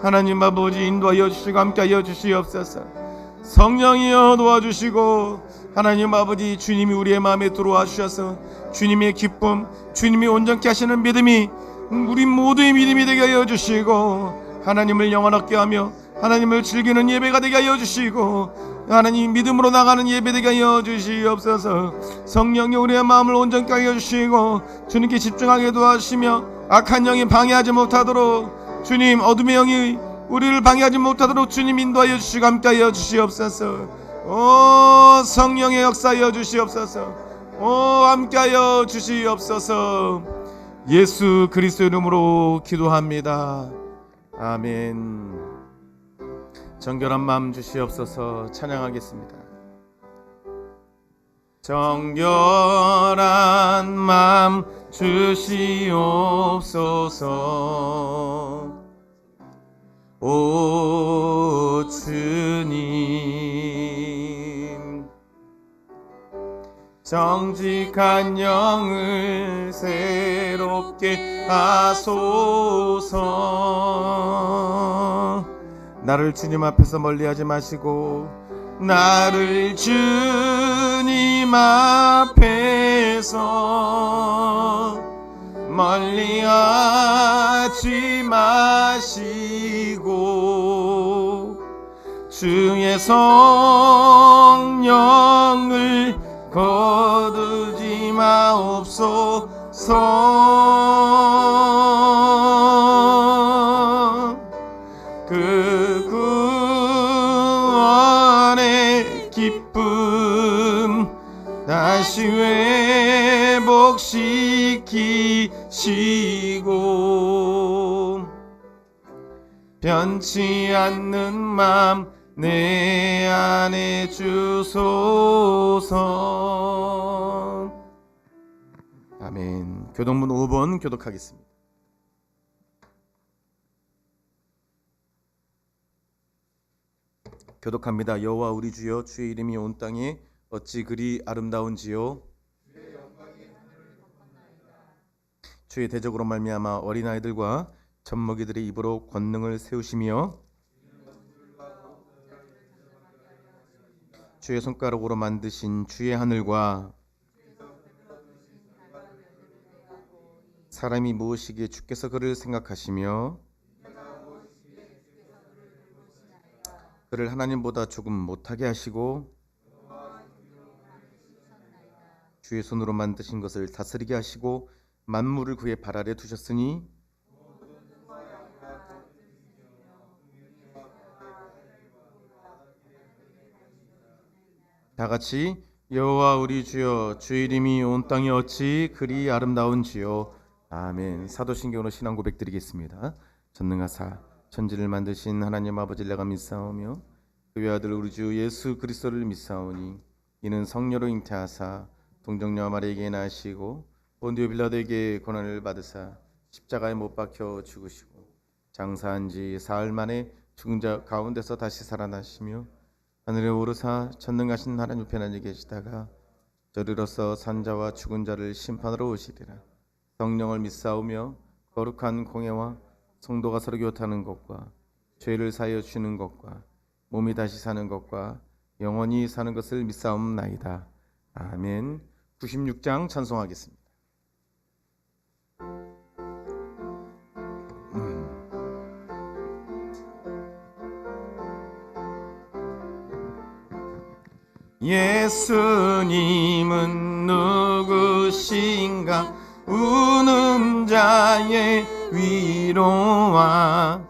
하나님 아버지 인도하여 주시고 함께하여 주시옵소서. 성령이여 도와주시고 하나님 아버지 주님이 우리의 마음에 들어와 주셔서 주님의 기쁨, 주님이 온전케 하시는 믿음이 우리 모두의 믿음이 되게 하여 주시고 하나님을 영원하게 하며 하나님을 즐기는 예배가 되게 하여 주시고 하나님 믿음으로 나가는 예배 되게 하여 주시옵소서. 성령이 우리의 마음을 온전케 하여 주시고 주님께 집중하게 도와주시며 악한 영이 방해하지 못하도록 주님 어둠의 영이 우리를 방해하지 못하도록 주님 인도하여 주시고 함께하여 주시옵소서. 오 성령의 역사하여 주시옵소서. 오 함께하여 주시옵소서. 예수 그리스도 이름으로 기도합니다. 아멘. 정결한 마음 주시옵소서. 찬양하겠습니다. 정결한 마음 주시옵소서. 오 주님, 정직한 영을 새롭게 하소서. 나를 주님 앞에서 멀리하지 마시고 나를 주님 앞에서 멀리하지 마시고 주의 성령을 거두지 마옵소서. 그 구원의 기쁨 다시 회복시키시고 변치 않는 맘 내 안에 주소서. 아멘. 교독문 5번 교독하겠습니다. 교독합니다. 여호와 우리 주여, 주의 이름이 온 땅에 어찌 그리 아름다운지요. 주의 대적으로 말미암아 어린아이들과 젖먹이들의 입으로 권능을 세우시며 주의 손가락으로 만드신 주의 하늘과 사람이 무엇이기에 주께서 그를 생각하시며 그를 하나님보다 조금 못하게 하시고 주의 손으로 만드신 것을 다스리게 하시고 만물을 그의 발 아래 두셨으니 다같이 여호와 우리 주여, 주의 이름이 온 땅에 어찌 그리 아름다운지요. 아멘. 사도신경으로 신앙 고백 드리겠습니다. 전능하사 천지를 만드신 하나님 아버지를 내가 믿사오며 그의 아들 우리 주 예수 그리스도를 믿사오니 이는 성령으로 잉태하사 동정녀 마리아에게 나시고 본디오 빌라도에게 고난을 받으사 십자가에 못 박혀 죽으시고 장사한 지 사흘 만에 죽은 자 가운데서 다시 살아나시며 하늘에 오르사 전능하신 하나님 우편에 앉아 계시다가 저리로서 산자와 죽은 자를 심판하러 오시리라. 성령을 믿사오며 거룩한 공예와 성도가 서로 교통하는 것과 죄를 사하여 주는 것과 몸이 다시 사는 것과 영원히 사는 것을 믿사옵나이다. 아멘. 96장 찬송하겠습니다. 예수님은 누구신가? 우는 자의 위로와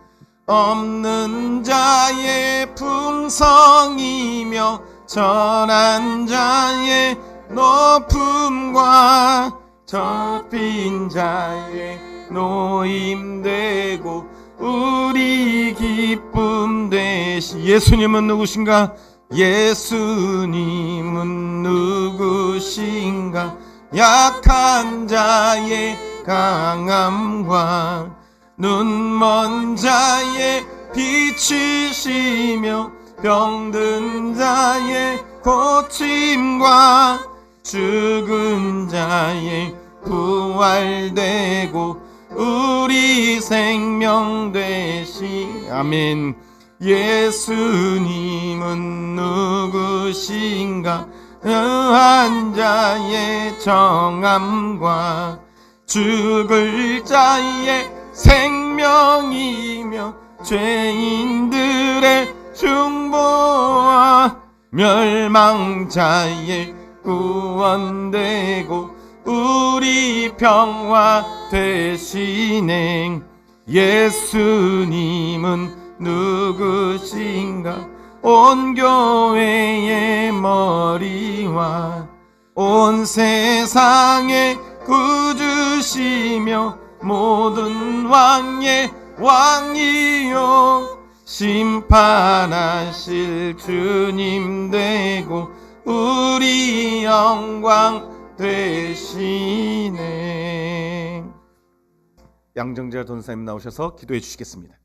없는 자의 풍성이며 천한 자의 높음과 접힌 자의 노임되고 우리 기쁨 되시. 예수님은 누구신가? 예수님은 누구신가? 약한 자의 강함과 눈먼 자의 빛이시며 병든 자의 고침과 죽은 자의 부활되고 우리 생명 되시. 아멘. 예수님은 누구신가? 한 자의 정함과 죽을 자의 생명이며 죄인들의 중보와 멸망자의 구원되고 우리 평화 되시네. 예수님은 누구신가? 온 교회의 머리와 온 세상의 구주시며 모든 왕의 왕이요 심판하실 주님 되고 우리 영광 되시네. 양정재 전사님 나오셔서 기도해 주시겠습니다.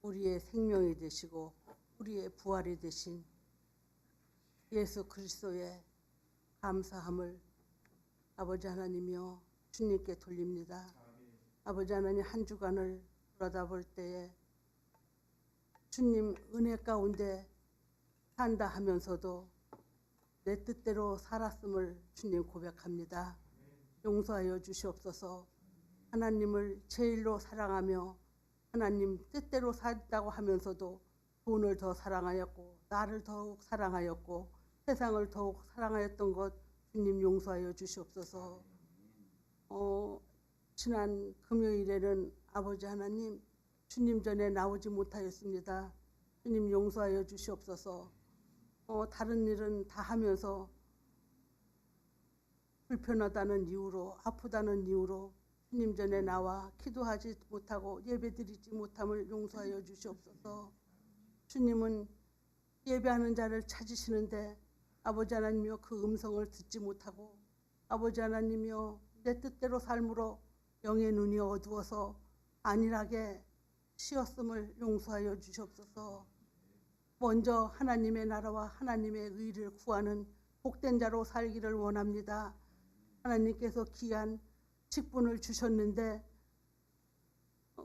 우리의 생명이 되시고 우리의 부활이 되신 예수 그리스도의 감사함을 아버지 하나님이여 주님께 돌립니다. 아버지 하나님, 한 주간을 돌아다볼 때에 주님 은혜 가운데 산다 하면서도 내 뜻대로 살았음을 주님 고백합니다. 용서하여 주시옵소서. 하나님을 제일로 사랑하며 하나님 뜻대로 살다고 하면서도 돈을 더 사랑하였고 나를 더욱 사랑하였고 세상을 더욱 사랑하였던 것 주님 용서하여 주시옵소서. 지난 금요일에는 아버지 하나님 주님 전에 나오지 못하였습니다. 주님 용서하여 주시옵소서. 다른 일은 다 하면서 불편하다는 이유로 아프다는 이유로 주님 전에 나와 기도하지 못하고 예배드리지 못함을 용서하여 주시옵소서. 주님은 예배하는 자를 찾으시는데 아버지 하나님이여 그 음성을 듣지 못하고 아버지 하나님이여 내 뜻대로 삶으로 영의 눈이 어두워서 안일하게 쉬었음을 용서하여 주시옵소서. 먼저 하나님의 나라와 하나님의 의를 구하는 복된 자로 살기를 원합니다. 하나님께서 귀한 직분을 주셨는데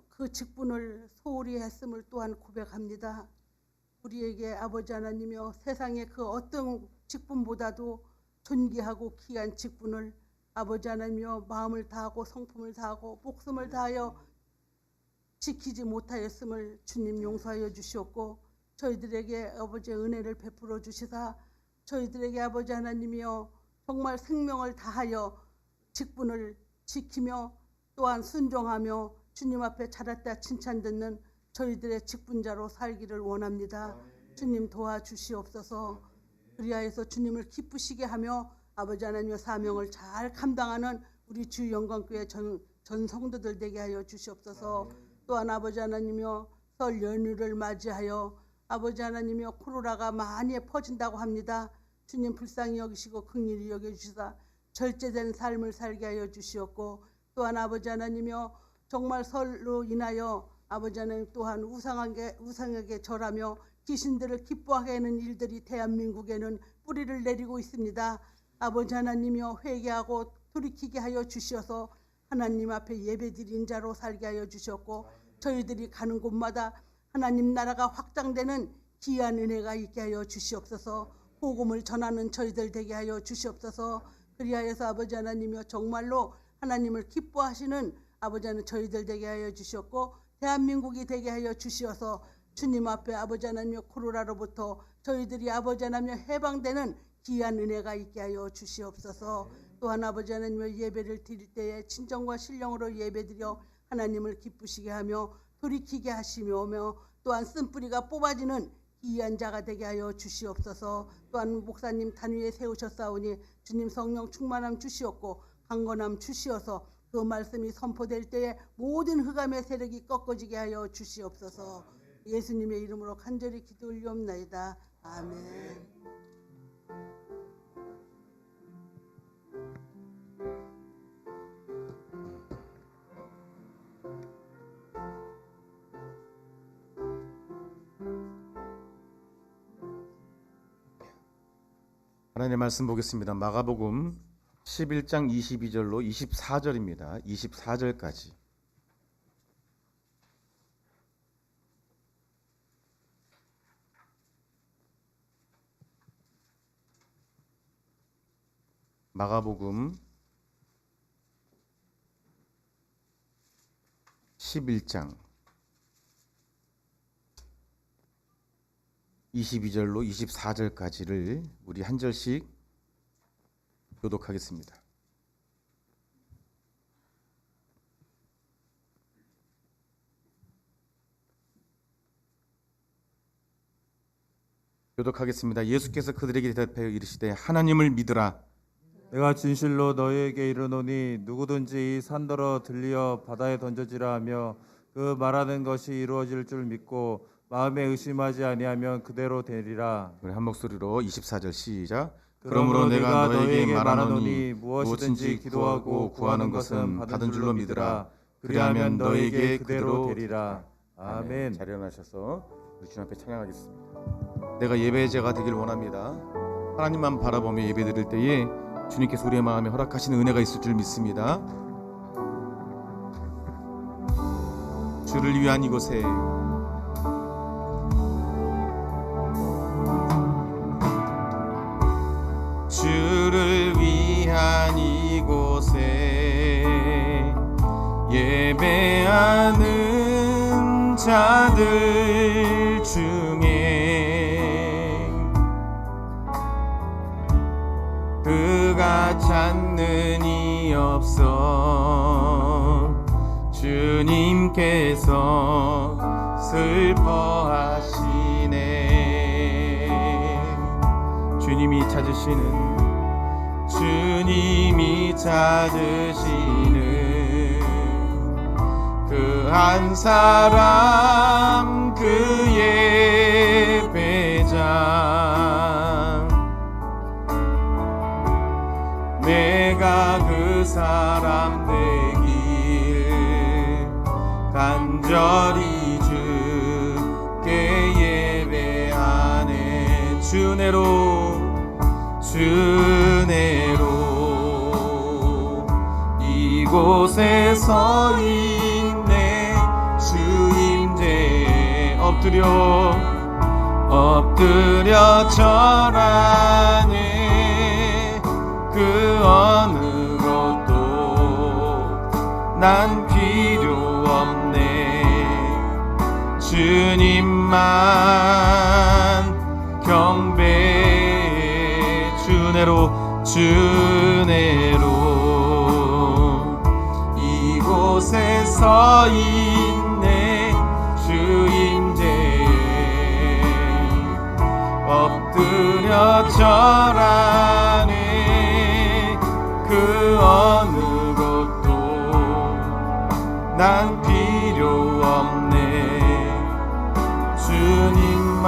그 직분을 소홀히 했음을 또한 고백합니다. 우리에게 아버지 하나님이여 세상의 그 어떤 직분보다도 존귀하고 귀한 직분을 아버지 하나님이여 마음을 다하고 성품을 다하고 목숨을 다하여 지키지 못하였음을 주님 용서하여 주시옵고 저희들에게 아버지의 은혜를 베풀어 주시사 저희들에게 아버지 하나님이여 정말 생명을 다하여 직분을 지키며 또한 순종하며 주님 앞에 잘했다 칭찬 듣는 저희들의 직분자로 살기를 원합니다. 주님 도와주시옵소서. 그리하여서 주님을 기쁘시게 하며 아버지 하나님의 사명을 잘 감당하는 우리 주 영광교회 전 성도들 되게 하여 주시옵소서. 또한 아버지 하나님이여 설 연휴를 맞이하여 아버지 하나님이여 코로나가 많이 퍼진다고 합니다. 주님 불쌍히 여기시고 긍휼히 여겨주시사 절제된 삶을 살게 하여 주시옵고 또한 아버지 하나님이여 정말 설로 인하여 아버지 하나님 또한 우상에게 절하며 귀신들을 기뻐하게 하는 일들이 대한민국에는 뿌리를 내리고 있습니다. 아버지 하나님이여 회개하고 돌이키게 하여 주시어서 하나님 앞에 예배드린 자로 살게 하여 주셨고 저희들이 가는 곳마다 하나님 나라가 확장되는 귀한 은혜가 있게 하여 주시옵소서. 복음을 전하는 저희들 되게 하여 주시옵소서. 그리하여서 아버지 하나님이여 정말로 하나님을 기뻐하시는 아버지 하나님 저희들 되게 하여 주셨고 대한민국이 되게 하여 주시어서 주님 앞에 아버지 하나님이여 코로나로부터 저희들이 아버지 하나님이여 해방되는 귀한 은혜가 있게 하여 주시옵소서. 또한 아버지 하나님이여 예배를 드릴 때에 진정과 신령으로 예배드려 하나님을 기쁘시게 하며 돌이키게 하시며 또한 쓴뿌리가 뽑아지는 귀한 자가 되게 하여 주시옵소서. 또한 목사님 단위에 세우셨사오니 주님 성령 충만함 주시옵고 강건함 주시어서 그 말씀이 선포될 때에 모든 흑암의 세력이 꺾어지게 하여 주시옵소서. 예수님의 이름으로 간절히 기도 올리옵나이다. 아멘. 하나님의 말씀 보겠습니다. 마가복음 11장 22절로 24절입니다. 24절까지. 마가복음 11장 22절로 24절까지를 우리 한 절씩 교독하겠습니다. 교독하겠습니다. 예수께서 그들에게 대답하여 이르시되 하나님을 믿으라. 내가 진실로 너희에게 이르노니 누구든지 이 산더러 들리어 바다에 던져지라 하며 그 말하는 것이 이루어질 줄 믿고 마음에 의심하지 아니하면 그대로 되리라. 우리 한 목소리로 24절 시작. 그러므로 내가 너희에게 말하노니 무엇이든지 기도하고 구하는 것은 받은 줄로 믿으라. 그리하면 너희에게 그대로 되리라. 아멘. 잘 일어나셔서 우리 주님 앞에 찬양하겠습니다. 내가 예배자가 되길 원합니다. 하나님만 바라보며 예배드릴 때에 주님께서 우리의 마음에 허락하시는 은혜가 있을 줄 믿습니다. 주를 위한 이곳에 주를 위한 이곳에 예배하는 자들 중에 그가 찾는 이 없어 주님께서 슬퍼하시네. 주님이 찾으시는 그 한 사람 그 예배자 내가 그 사람 되길 간절히 주께 예배하네. 주내로 이곳에 서 있네. 주 임재에 엎드려 절하네. 그 어느 것도 난 필요 없네. 주님만 경배해. 주내로 이곳에 서 있네. 주 임재에 엎드려 절하네. 그 어느 것도 난 필요 없네. 주님만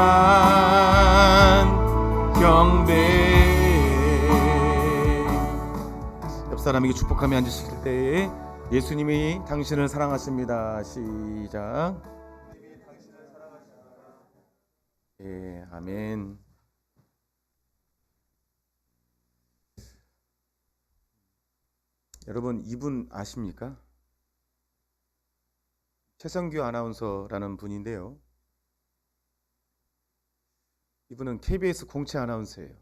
경배해. 옆 사람에게 축복하며 앉으실 때에 예수님이 당신을 사랑하십니다. 시작. 예, 아멘. 여러분 이분 아십니까? 최성규 아나운서라는 분인데요. 이분은 KBS 공채 아나운서예요.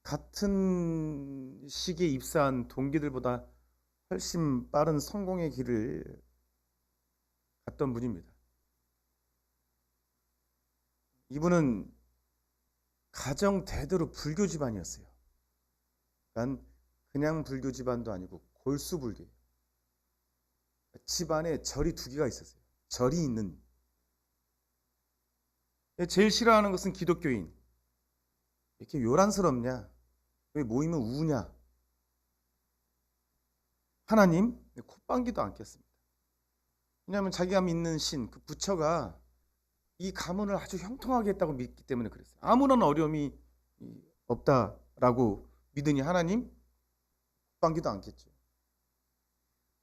같은 시기에 입사한 동기들보다 훨씬 빠른 성공의 길을 갔던 분입니다. 이분은 가정 대대로 불교 집안이었어요. 그냥 불교 집안도 아니고 골수 불교예요. 집안에 절이 2개가 있었어요. 절이 있는. 제일 싫어하는 것은 기독교인. 이렇게 요란스럽냐? 왜 모이면 우냐? 하나님? 콧방귀도 안 꼈습니다. 왜냐하면 자기가 믿는 신, 그 부처가 이 가문을 아주 형통하게 했다고 믿기 때문에 그랬어요. 아무런 어려움이 없다라고 믿으니 하나님? 콧방귀도 안 꼈죠.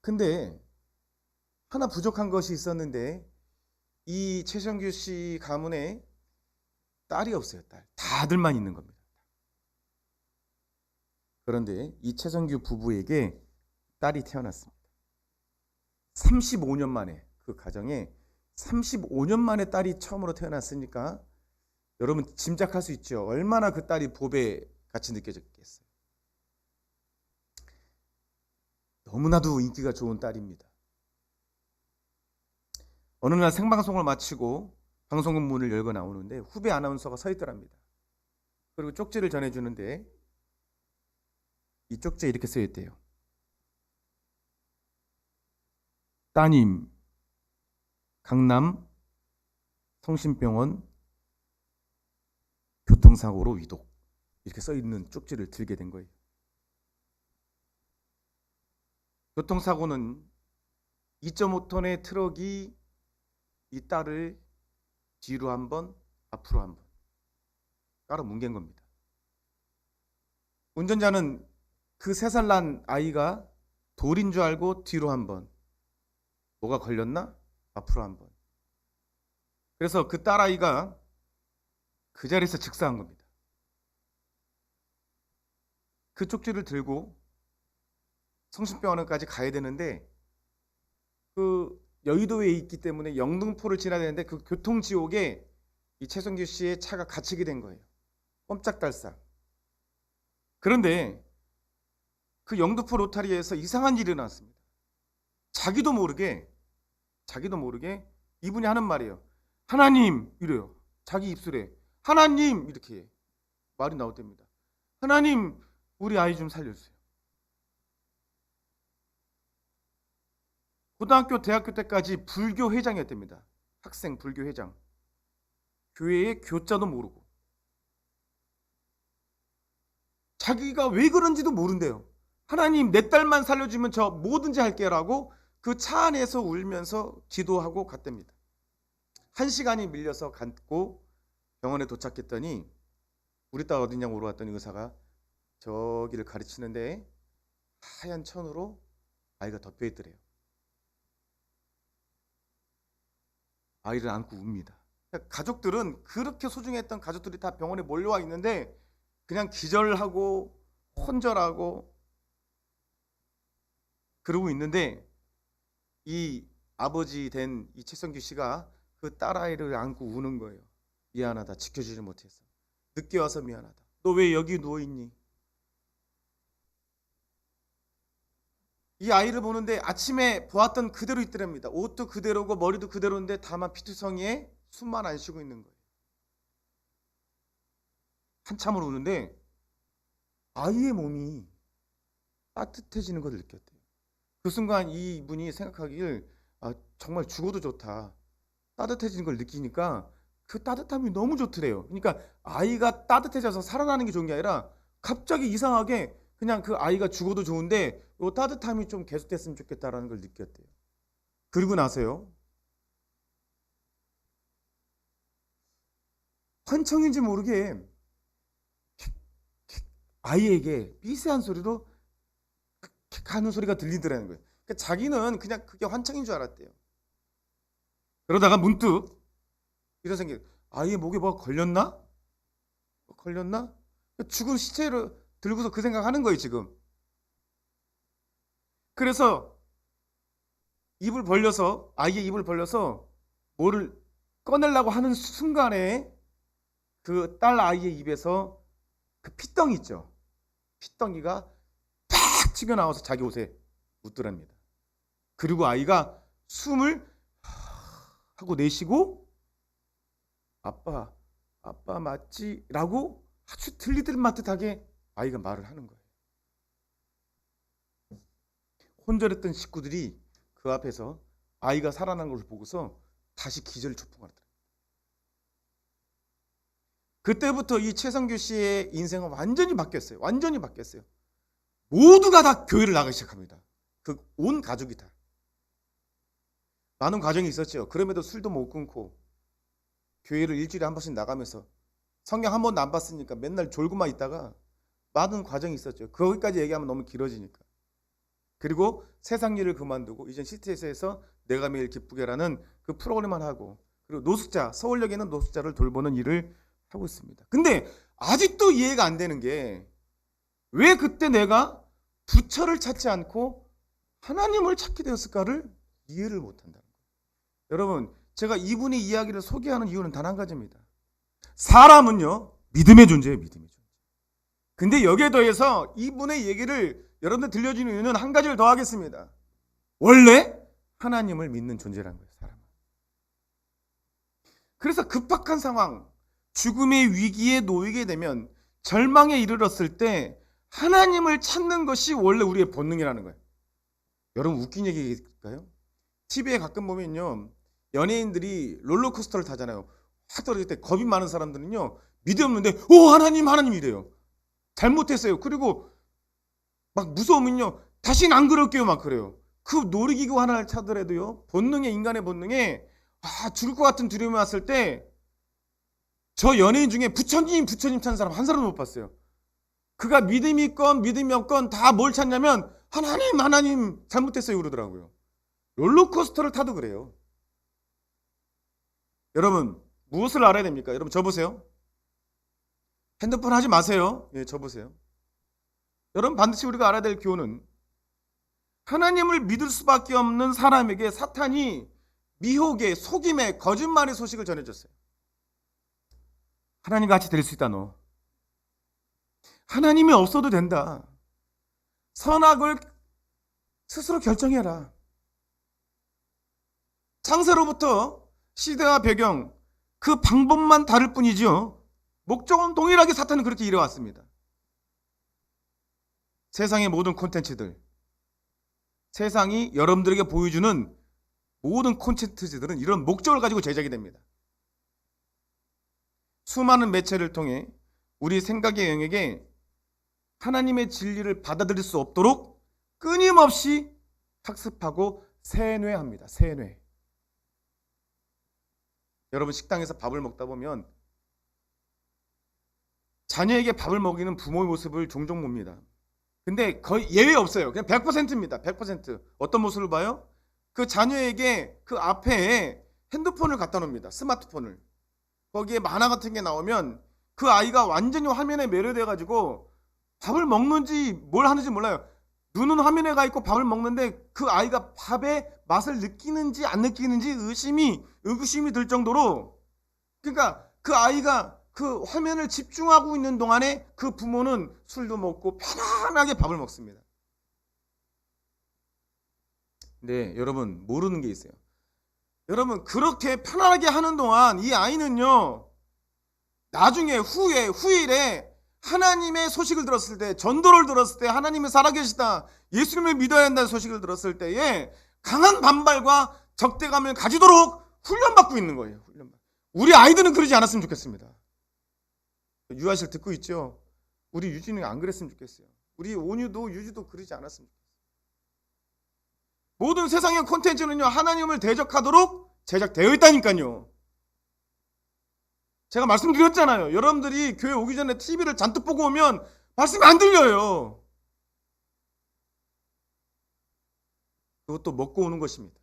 근데 하나 부족한 것이 있었는데 이 최성규 씨 가문에 딸이 없어요. 다 아들만 있는 겁니다. 그런데 이 최성규 부부에게 딸이 태어났습니다. 35년 만에, 그 가정에 35년 만에 딸이 처음으로 태어났으니까 여러분 짐작할 수 있죠. 얼마나 그 딸이 보배 같이 느껴졌겠어요. 너무나도 인기가 좋은 딸입니다. 어느 날 생방송을 마치고 방송국 문을 열고 나오는데 후배 아나운서가 서 있더랍니다. 그리고 쪽지를 전해주는데 이 쪽지에 이렇게 써 있대요. 따님, 강남 성심병원 교통사고로 위독. 이렇게 써 있는 쪽지를 들게 된 거예요. 교통사고는 2.5톤의 트럭이 이 딸을 뒤로 한 번, 앞으로 한 번 깔아 뭉갠 겁니다. 운전자는 그 3살 난 아이가 돌인 줄 알고 뒤로 한 번, 뭐가 걸렸나? 앞으로 한 번. 그래서 그 딸아이가 그 자리에서 즉사한 겁니다. 그 쪽지를 들고 성심병원까지 가야 되는데 그 여의도에 있기 때문에 영등포를 지나야 되는데 그 교통지옥에 이 최성규 씨의 차가 갇히게 된 거예요. 꼼짝달싹. 그런데 그 영등포 로타리에서 이상한 일이 일어났습니다. 자기도 모르게 이분이 하는 말이에요. 하나님, 이래요. 자기 입술에 하나님, 이렇게 말이 나올 때입니다. 하나님, 우리 아이 좀 살려주세요. 고등학교, 대학교 때까지 불교 회장이었답니다. 학생 불교 회장. 교회의 교자도 모르고. 자기가 왜 그런지도 모른대요. 하나님, 내 딸만 살려주면 저 뭐든지 할게라고 그 차 안에서 울면서 기도하고 갔답니다. 1시간이 밀려서 갔고 병원에 도착했더니 우리 딸 어디냐고 물어봤더니 의사가 저기를 가르치는데 하얀 천으로 아이가 덮여 있더래요. 아이를 안고 웁니다. 가족들은 그렇게 소중했던 가족들이 다 병원에 몰려와 있는데 그냥 기절하고 혼절하고 그러고 있는데 이 아버지 된 이 최성규 씨가 그 딸아이를 안고 우는 거예요. 미안하다. 지켜주지 못해서. 늦게 와서 미안하다. 너 왜 여기 누워있니? 이 아이를 보는데 아침에 보았던 그대로 있더랍니다. 옷도 그대로고 머리도 그대로인데 다만 피투성이에 숨만 안 쉬고 있는 거예요. 한참을 우는데 아이의 몸이 따뜻해지는 것을 느꼈대요. 그 순간 이분이 생각하길 정말 죽어도 좋다. 따뜻해지는 걸 느끼니까 그 따뜻함이 너무 좋더래요. 그러니까 아이가 따뜻해져서 살아나는 게 좋은 게 아니라 갑자기 이상하게 그냥 그 아이가 죽어도 좋은데 이 따뜻함이 좀 계속됐으면 좋겠다라는 걸 느꼈대요. 그리고 나서요. 환청인지 모르게 아이에게 미세한 소리로 하는 소리가 들리더라는 거예요. 그러니까 자기는 그냥 그게 환청인 줄 알았대요. 그러다가 문득 이런 생각, 아이의 목에 뭐가 걸렸나? 죽은 시체를 들고서 그 생각하는 거예요 지금. 그래서 아이의 입을 벌려서 뭐를 꺼내려고 하는 순간에 그 딸 아이의 입에서 그 피덩이 있죠. 피덩이가 팍 튀겨나와서 자기 옷에 묻더랍니다. 그리고 아이가 숨을 하고 내쉬고 아빠 맞지? 라고 아주 들리들 마듯하게 아이가 말을 하는 거예요. 혼절했던 식구들이 그 앞에서 아이가 살아난 것을 보고서 다시 기절을 초풍하더랍니다. 그때부터 이 최성규 씨의 인생은 완전히 바뀌었어요. 모두가 다 교회를 나가기 시작합니다. 그 온 가족이 다. 많은 과정이 있었죠. 그럼에도 술도 못 끊고 교회를 일주일에 한 번씩 나가면서 성경 한 번도 안 봤으니까 맨날 졸고만 있다가 많은 과정이 있었죠. 거기까지 얘기하면 너무 길어지니까. 그리고 세상 일을 그만두고 이젠 CTS에서 내가 매일 기쁘게라는 그 프로그램만 하고 그리고 노숙자, 서울역에는 노숙자를 돌보는 일을 하고 있습니다. 근데 아직도 이해가 안 되는 게 왜 그때 내가 부처를 찾지 않고 하나님을 찾게 되었을까를 이해를 못한다는 거예요. 여러분, 제가 이분의 이야기를 소개하는 이유는 단 한 가지입니다. 사람은요, 믿음의 존재예요, 믿음의 존재. 근데 여기에 더해서 이분의 얘기를 여러분들 들려주는 이유는 한 가지를 더 하겠습니다. 원래 하나님을 믿는 존재라는 거예요, 사람은. 그래서 급박한 상황, 죽음의 위기에 놓이게 되면, 절망에 이르렀을 때 하나님을 찾는 것이 원래 우리의 본능이라는 거예요. 여러분, 웃긴 얘기일까요? TV에 가끔 보면요, 연예인들이 롤러코스터를 타잖아요. 확 떨어질 때 겁이 많은 사람들은요, 믿음 없는데 오 하나님 이래요. 잘못했어요. 그리고 막 무서우면요, 다시는 안 그럴게요 막 그래요. 그 놀이기구 하나를 타더라도요, 본능에, 인간의 본능에 죽을 것 같은 두려움이 왔을 때, 저 연예인 중에 부처님 찾는 사람 한 사람도 못 봤어요. 그가 믿음이 있건 믿음이 없건 다 뭘 찾냐면 하나님 잘못했어요 그러더라고요. 롤러코스터를 타도 그래요. 여러분, 무엇을 알아야 됩니까? 여러분, 저 보세요. 핸드폰 하지 마세요. 예, 저 보세요. 여러분, 반드시 우리가 알아야 될 교훈은, 하나님을 믿을 수밖에 없는 사람에게 사탄이 미혹의, 속임의, 거짓말의 소식을 전해줬어요. 하나님 같이 될 수 있다 너. 하나님이 없어도 된다. 선악을 스스로 결정해라. 창세로부터 시대와 배경, 그 방법만 다를 뿐이죠. 목적은 동일하게 사탄은 그렇게 이뤄왔습니다. 세상의 모든 콘텐츠들, 세상이 여러분들에게 보여주는 모든 콘텐츠들은 이런 목적을 가지고 제작이 됩니다. 수많은 매체를 통해 우리 생각의 영역에 하나님의 진리를 받아들일 수 없도록 끊임없이 학습하고 세뇌합니다. 세뇌. 여러분, 식당에서 밥을 먹다 보면 자녀에게 밥을 먹이는 부모의 모습을 종종 봅니다. 근데 거의 예외 없어요. 그냥 100%입니다. 100%. 어떤 모습을 봐요? 그 자녀에게 그 앞에 핸드폰을 갖다 놓습니다. 스마트폰을. 거기에 만화 같은 게 나오면 그 아이가 완전히 화면에 매료돼 가지고 밥을 먹는지 뭘 하는지 몰라요. 눈은 화면에 가 있고 밥을 먹는데 그 아이가 밥의 맛을 느끼는지 안 느끼는지 의구심이 들 정도로, 그러니까 그 아이가 그 화면을 집중하고 있는 동안에 그 부모는 술도 먹고 편안하게 밥을 먹습니다. 네, 여러분, 모르는 게 있어요. 여러분, 그렇게 편안하게 하는 동안 이 아이는요, 나중에 후일에 하나님의 소식을 들었을 때, 전도를 들었을 때, 하나님이 살아계시다, 예수님을 믿어야 한다는 소식을 들었을 때에 강한 반발과 적대감을 가지도록 훈련받고 있는 거예요. 우리 아이들은 그러지 않았으면 좋겠습니다. 유아실 듣고 있죠? 우리 유진이가 안 그랬으면 좋겠어요. 우리 온유도 유주도 그러지 않았으면 좋겠어요. 모든 세상의 콘텐츠는요, 하나님을 대적하도록 제작되어 있다니까요. 제가 말씀드렸잖아요. 여러분들이 교회 오기 전에 TV를 잔뜩 보고 오면 말씀이 안 들려요. 그것도 먹고 오는 것입니다.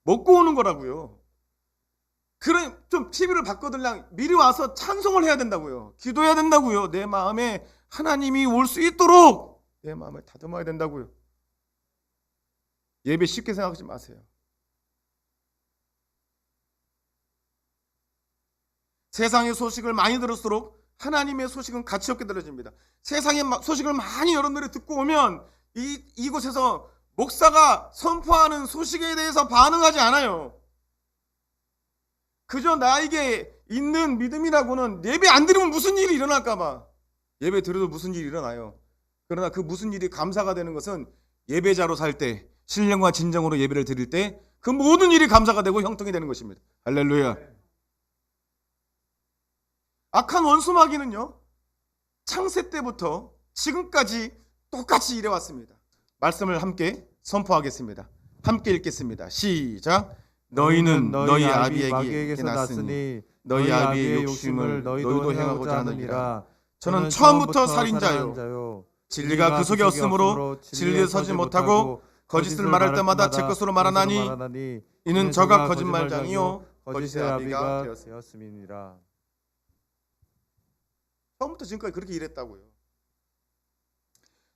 먹고 오는 거라고요. 그래, 좀 TV를 바꿔들랑 미리 와서 찬송을 해야 된다고요. 기도해야 된다고요. 내 마음에 하나님이 올 수 있도록 내 마음을 다듬어야 된다고요. 예배 쉽게 생각하지 마세요. 세상의 소식을 많이 들을수록 하나님의 소식은 가치 없게 들어집니다. 세상의 소식을 많이 여러분들이 듣고 오면 이곳에서 목사가 선포하는 소식에 대해서 반응하지 않아요. 그저 나에게 있는 믿음이라고는 예배 안 드리면 무슨 일이 일어날까봐. 예배 드려도 무슨 일이 일어나요. 그러나 그 무슨 일이 감사가 되는 것은 예배자로 살 때, 신령과 진정으로 예배를 드릴 때 그 모든 일이 감사가 되고 형통이 되는 것입니다. 할렐루야. 악한 원수 마귀는요, 창세 때부터 지금까지 똑같이 일해왔습니다. 말씀을 함께 선포하겠습니다. 함께 읽겠습니다. 시작. 너희는 너희 아비에게 났으니 너희 아비의 욕심을 너희도 행하고자 하느니라. 저는 처음부터 살인자요, 진리가 그 속에 없으므로 진리에 서지 못하고 거짓을 말할 때마다 제 것으로 말하나니 이는 저가 거짓말장이요 거짓의 아비가 되었습니다. 처음부터 지금까지 그렇게 일했다고요.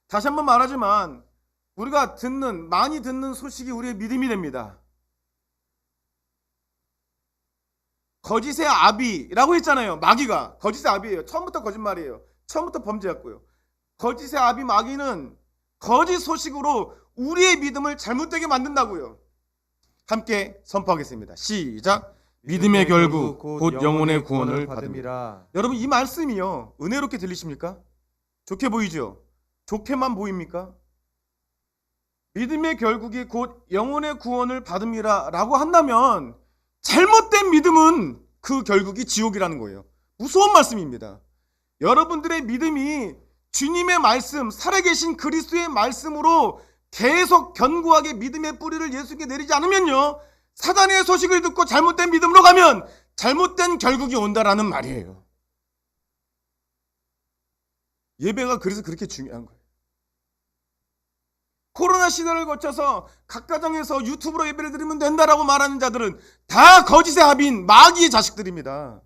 다시 한번 말하지만 우리가 많이 듣는 소식이 우리의 믿음이 됩니다. 거짓의 아비라고 했잖아요. 마귀가 거짓의 아비예요. 처음부터 거짓말이에요. 처음부터 범죄였고요. 거짓의 아비 마귀는 거짓 소식으로 우리의 믿음을 잘못되게 만든다고요. 함께 선포하겠습니다. 시작. 믿음의 결국 곧 영혼의 구원을 받음이라. 여러분, 이 말씀이요, 은혜롭게 들리십니까? 좋게 보이죠? 좋게만 보입니까? 믿음의 결국이 곧 영혼의 구원을 받음이라 라고 한다면 잘못된 믿음은 그 결국이 지옥이라는 거예요. 무서운 말씀입니다. 여러분들의 믿음이 주님의 말씀, 살아계신 그리스도의 말씀으로 계속 견고하게 믿음의 뿌리를 예수께 내리지 않으면요, 사단의 소식을 듣고 잘못된 믿음으로 가면 잘못된 결국이 온다라는 말이에요. 예배가 그래서 그렇게 중요한 거예요. 코로나 시대를 거쳐서 각 가정에서 유튜브로 예배를 드리면 된다라고 말하는 자들은 다 거짓의 아비인 마귀의 자식들입니다.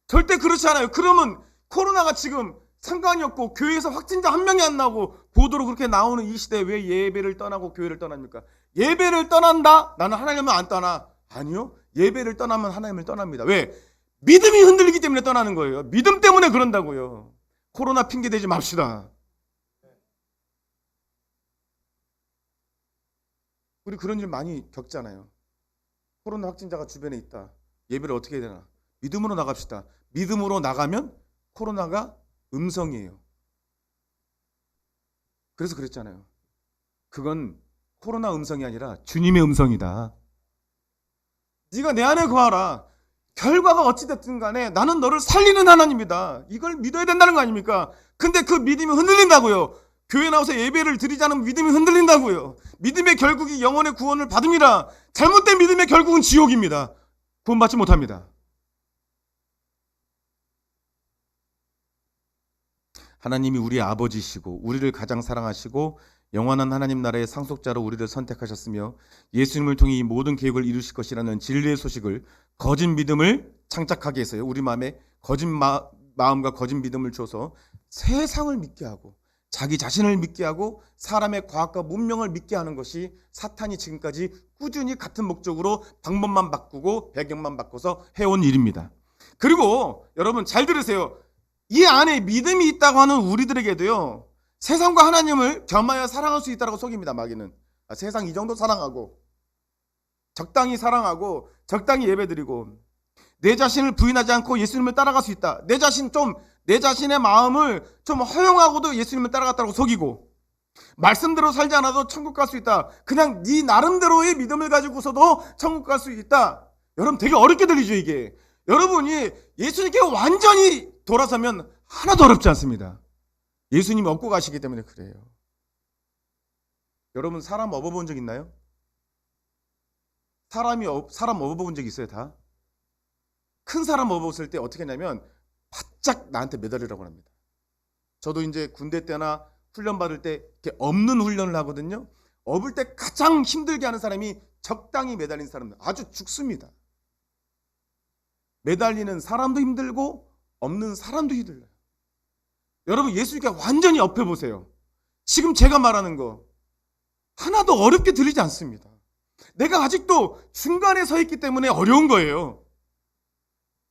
절대 그렇지 않아요. 그러면 코로나가 지금 상관이 없고 교회에서 확진자 한 명이 안 나오고 보도로 그렇게 나오는 이 시대에 왜 예배를 떠나고 교회를 떠납니까? 예배를 떠난다? 나는 하나님을 안 떠나. 아니요. 예배를 떠나면 하나님을 떠납니다. 왜? 믿음이 흔들리기 때문에 떠나는 거예요. 믿음 때문에 그런다고요. 코로나 핑계 대지 맙시다. 우리 그런 일 많이 겪잖아요. 코로나 확진자가 주변에 있다. 예배를 어떻게 해야 되나? 믿음으로 나갑시다. 믿음으로 나가면 코로나가 음성이에요. 그래서 그랬잖아요. 그건 코로나 음성이 아니라 주님의 음성이다. 네가 내 안에 거하라. 결과가 어찌됐든 간에 나는 너를 살리는 하나님이다. 이걸 믿어야 된다는 거 아닙니까? 근데 그 믿음이 흔들린다고요. 교회 나와서 예배를 드리자는 믿음이 흔들린다고요. 믿음의 결국이 영혼의 구원을 받음이라. 잘못된 믿음의 결국은 지옥입니다. 구원받지 못합니다. 하나님이 우리의 아버지시고 우리를 가장 사랑하시고 영원한 하나님 나라의 상속자로 우리를 선택하셨으며 예수님을 통해 이 모든 계획을 이루실 것이라는 진리의 소식을, 거짓 믿음을 창작하게 해서요, 우리 마음에 거짓 마음과 거짓 믿음을 줘서 세상을 믿게 하고 자기 자신을 믿게 하고 사람의 과학과 문명을 믿게 하는 것이 사탄이 지금까지 꾸준히 같은 목적으로 방법만 바꾸고 배경만 바꿔서 해온 일입니다. 그리고 여러분 잘 들으세요. 이 안에 믿음이 있다고 하는 우리들에게도요, 세상과 하나님을 겸하여 사랑할 수 있다고 속입니다. 마귀는. 세상 이 정도 사랑하고 적당히 사랑하고 적당히 예배드리고 내 자신을 부인하지 않고 예수님을 따라갈 수 있다. 내 자신의 마음을 좀 허용하고도 예수님을 따라갔다고 속이고 말씀대로 살지 않아도 천국 갈 수 있다. 그냥 네 나름대로의 믿음을 가지고서도 천국 갈 수 있다. 여러분 되게 어렵게 들리죠 이게. 여러분이 예수님께 완전히 돌아서면 하나도 어렵지 않습니다. 예수님이 업고 가시기 때문에 그래요. 여러분 사람 업어본 적 있나요? 사람 업어본 적 있어요 다? 큰 사람 업었을 때 어떻게 하냐면 바짝 나한테 매달리라고 합니다. 저도 이제 군대 때나 훈련 받을 때 이렇게 업는 훈련을 하거든요. 업을 때 가장 힘들게 하는 사람이 적당히 매달린 사람들. 아주 죽습니다. 매달리는 사람도 힘들고 업는 사람도 힘들어요. 여러분 예수님께 완전히 업해보세요. 지금 제가 말하는 거 하나도 어렵게 들리지 않습니다. 내가 아직도 중간에 서 있기 때문에 어려운 거예요.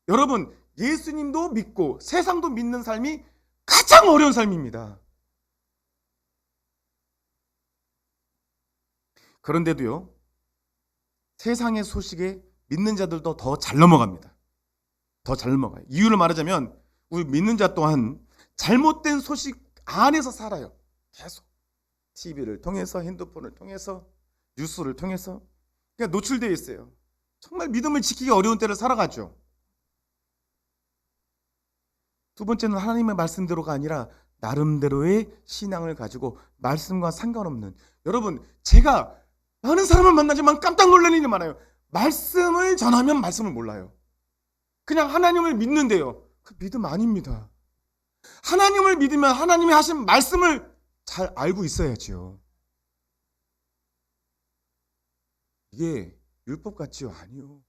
여러분 예수님도 믿고 세상도 믿는 삶이 가장 어려운 삶입니다. 그런데도요, 세상의 소식에 믿는 자들도 더 잘 넘어갑니다. 더 잘 넘어가요. 이유를 말하자면 우리 믿는 자 또한 잘못된 소식 안에서 살아요. 계속 TV를 통해서, 핸드폰을 통해서, 뉴스를 통해서 그냥 노출되어 있어요. 정말 믿음을 지키기 어려운 때를 살아가죠. 두 번째는 하나님의 말씀대로가 아니라 나름대로의 신앙을 가지고 말씀과 상관없는, 여러분 제가 많은 사람을 만나지만 깜짝 놀라는 일이 많아요. 말씀을 전하면 말씀을 몰라요. 그냥 하나님을 믿는데요, 그 믿음 아닙니다. 하나님을 믿으면 하나님이 하신 말씀을 잘 알고 있어야죠. 이게 율법 같지요? 아니요.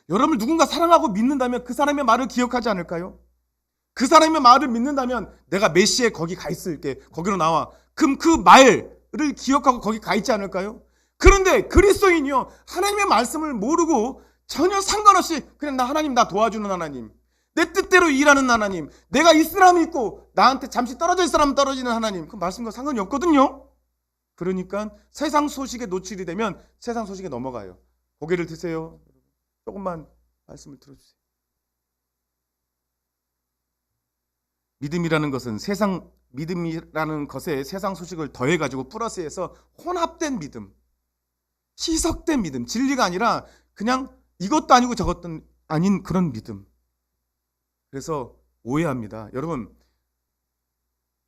여러분 누군가 사랑하고 믿는다면 그 사람의 말을 기억하지 않을까요? 그 사람의 말을 믿는다면 내가 메시에 거기 가 있을게. 거기로 나와. 그럼 그 말을 기억하고 거기 가 있지 않을까요? 그런데 그리스도인이요, 하나님의 말씀을 모르고 전혀 상관없이 그냥 나 하나님 나 도와주는 하나님, 내 뜻대로 일하는 하나님, 내가 이 사람 있고 나한테 잠시 떨어져 있을 사람 떨어지는 하나님, 그 말씀과 상관이 없거든요. 그러니까 세상 소식에 노출이 되면 세상 소식에 넘어가요. 고개를 드세요. 조금만 말씀을 들어주세요. 믿음이라는 것에 세상 소식을 더해가지고 플러스해서 혼합된 믿음, 희석된 믿음, 진리가 아니라 그냥 이것도 아니고 저것도 아닌 그런 믿음. 그래서 오해합니다. 여러분,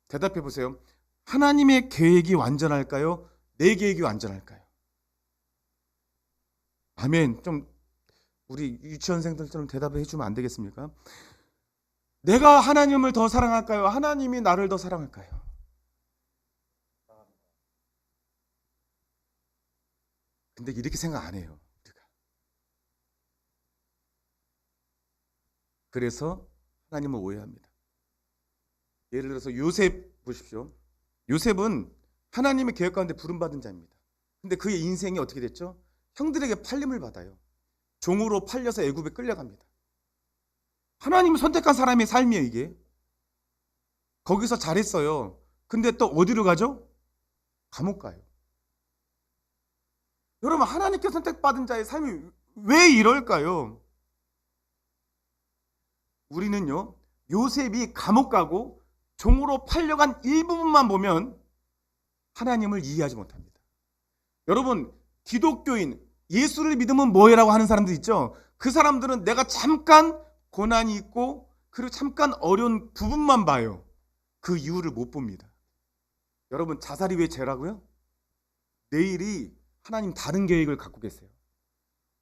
대답해 보세요. 하나님의 계획이 완전할까요? 내 계획이 완전할까요? 아멘. 좀 우리 유치원생들처럼 대답을 해주면 안 되겠습니까? 내가 하나님을 더 사랑할까요? 하나님이 나를 더 사랑할까요? 근데 이렇게 생각 안 해요, 우리가. 그래서 하나님을 오해합니다. 예를 들어서 요셉 보십시오. 요셉은 하나님의 계획 가운데 부름받은 자입니다. 근데 그의 인생이 어떻게 됐죠? 형들에게 팔림을 받아요. 종으로 팔려서 애굽에 끌려갑니다. 하나님이 선택한 사람의 삶이에요, 이게. 거기서 잘했어요. 근데 또 어디로 가죠? 감옥 가요. 여러분, 하나님께 선택받은 자의 삶이 왜 이럴까요? 우리는요, 요셉이 감옥 가고 종으로 팔려간 일부분만 보면 하나님을 이해하지 못합니다. 여러분, 기독교인, 예수를 믿으면 뭐해라고 하는 사람들 있죠? 그 사람들은 내가 잠깐 고난이 있고 그리고 잠깐 어려운 부분만 봐요. 그 이유를 못 봅니다. 여러분, 자살이 왜 죄라고요? 내일이 하나님 다른 계획을 갖고 계세요.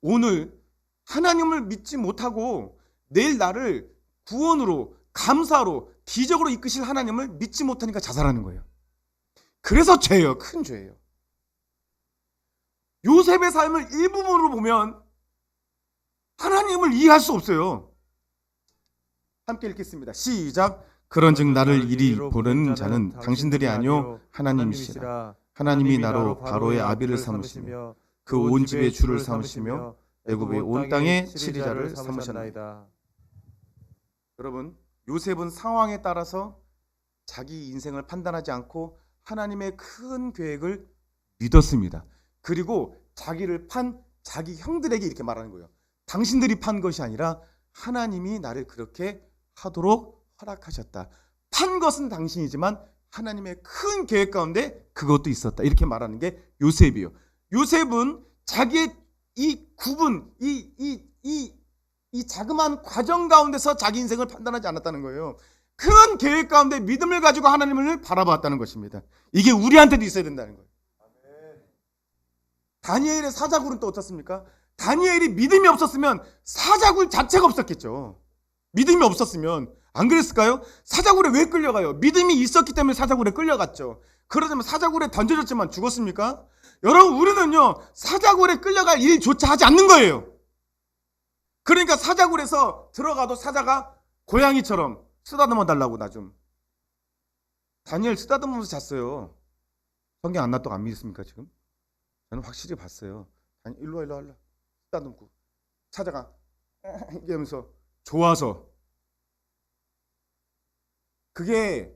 오늘 하나님을 믿지 못하고 내일 나를 구원으로, 감사로, 기적으로 이끄실 하나님을 믿지 못하니까 자살하는 거예요. 그래서 죄예요. 큰 죄예요. 요셉의 삶을 일부분으로 보면 하나님을 이해할 수 없어요. 함께 읽겠습니다. 시작. 그런즉 나를 이리 보는 자는 당신들이 아니요 하나님이시라. 하나님이 나로 바로의 아비를 삼으시며 그 온 집의 주를 삼으시며 애굽의 온 땅의 치리자를 삼으셨나이다. 여러분, 요셉은 상황에 따라서 자기 인생을 판단하지 않고 하나님의 큰 계획을 믿었습니다. 그리고 자기를 판 자기 형들에게 이렇게 말하는 거예요. 당신들이 판 것이 아니라 하나님이 나를 그렇게 하도록 허락하셨다. 판 것은 당신이지만 하나님의 큰 계획 가운데 그것도 있었다. 이렇게 말하는 게 요셉이에요. 요셉은 자기의 이 구분, 이 자그마한 과정 가운데서 자기 인생을 판단하지 않았다는 거예요. 큰 계획 가운데 믿음을 가지고 하나님을 바라봤다는 것입니다. 이게 우리한테도 있어야 된다는 거예요. 다니엘의 사자굴은 또 어떻습니까? 다니엘이 믿음이 없었으면 사자굴 자체가 없었겠죠. 믿음이 없었으면 안 그랬을까요? 사자굴에 왜 끌려가요? 믿음이 있었기 때문에 사자굴에 끌려갔죠. 그러자면 사자굴에 던져졌지만 죽었습니까? 여러분, 우리는요 사자굴에 끌려갈 일조차 하지 않는 거예요. 그러니까 사자굴에서 들어가도 사자가 고양이처럼 쓰다듬어 달라고 나 좀. 다니엘 쓰다듬으면서 잤어요. 성경 안 놔도 안 믿습니까 지금? 저는 확실히 봤어요. 일로 와. 쓰다듬고 사자가 이렇게 하면서 좋아서. 그게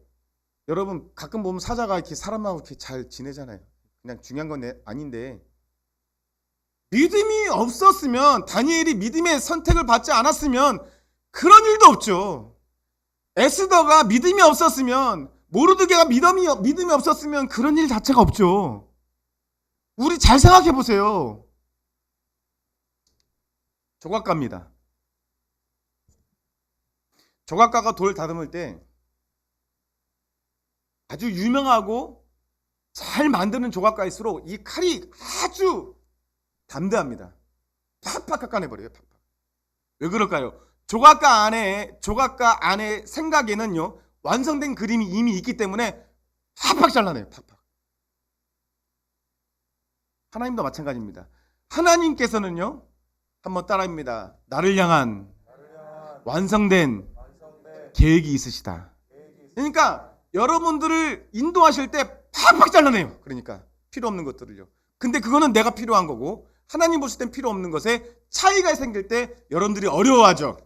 여러분 가끔 보면 사자가 이렇게 사람하고 이렇게 잘 지내잖아요. 그냥 중요한 건 아닌데, 믿음이 없었으면, 다니엘이 믿음의 선택을 받지 않았으면 그런 일도 없죠. 에스더가 믿음이 없었으면, 모르드게가 믿음이 없었으면 그런 일 자체가 없죠. 우리 잘 생각해 보세요. 조각가입니다. 조각가가 돌 다듬을 때 아주 유명하고 잘 만드는 조각가일수록 이 칼이 아주 담대합니다. 팍팍 깎아내버려요. 팍팍. 왜 그럴까요? 조각가 안에 생각에는요 완성된 그림이 이미 있기 때문에 팍팍 잘라내요. 팍팍. 하나님도 마찬가지입니다. 하나님께서는요 한번 따라합니다. 나를 향한 완성된 계획이 있으시다. 그러니까 여러분들을 인도하실 때 팍팍 잘라내요. 그러니까 필요 없는 것들을요. 근데 그거는 내가 필요한 거고 하나님 보실 땐 필요 없는 것에 차이가 생길 때 여러분들이 어려워하죠.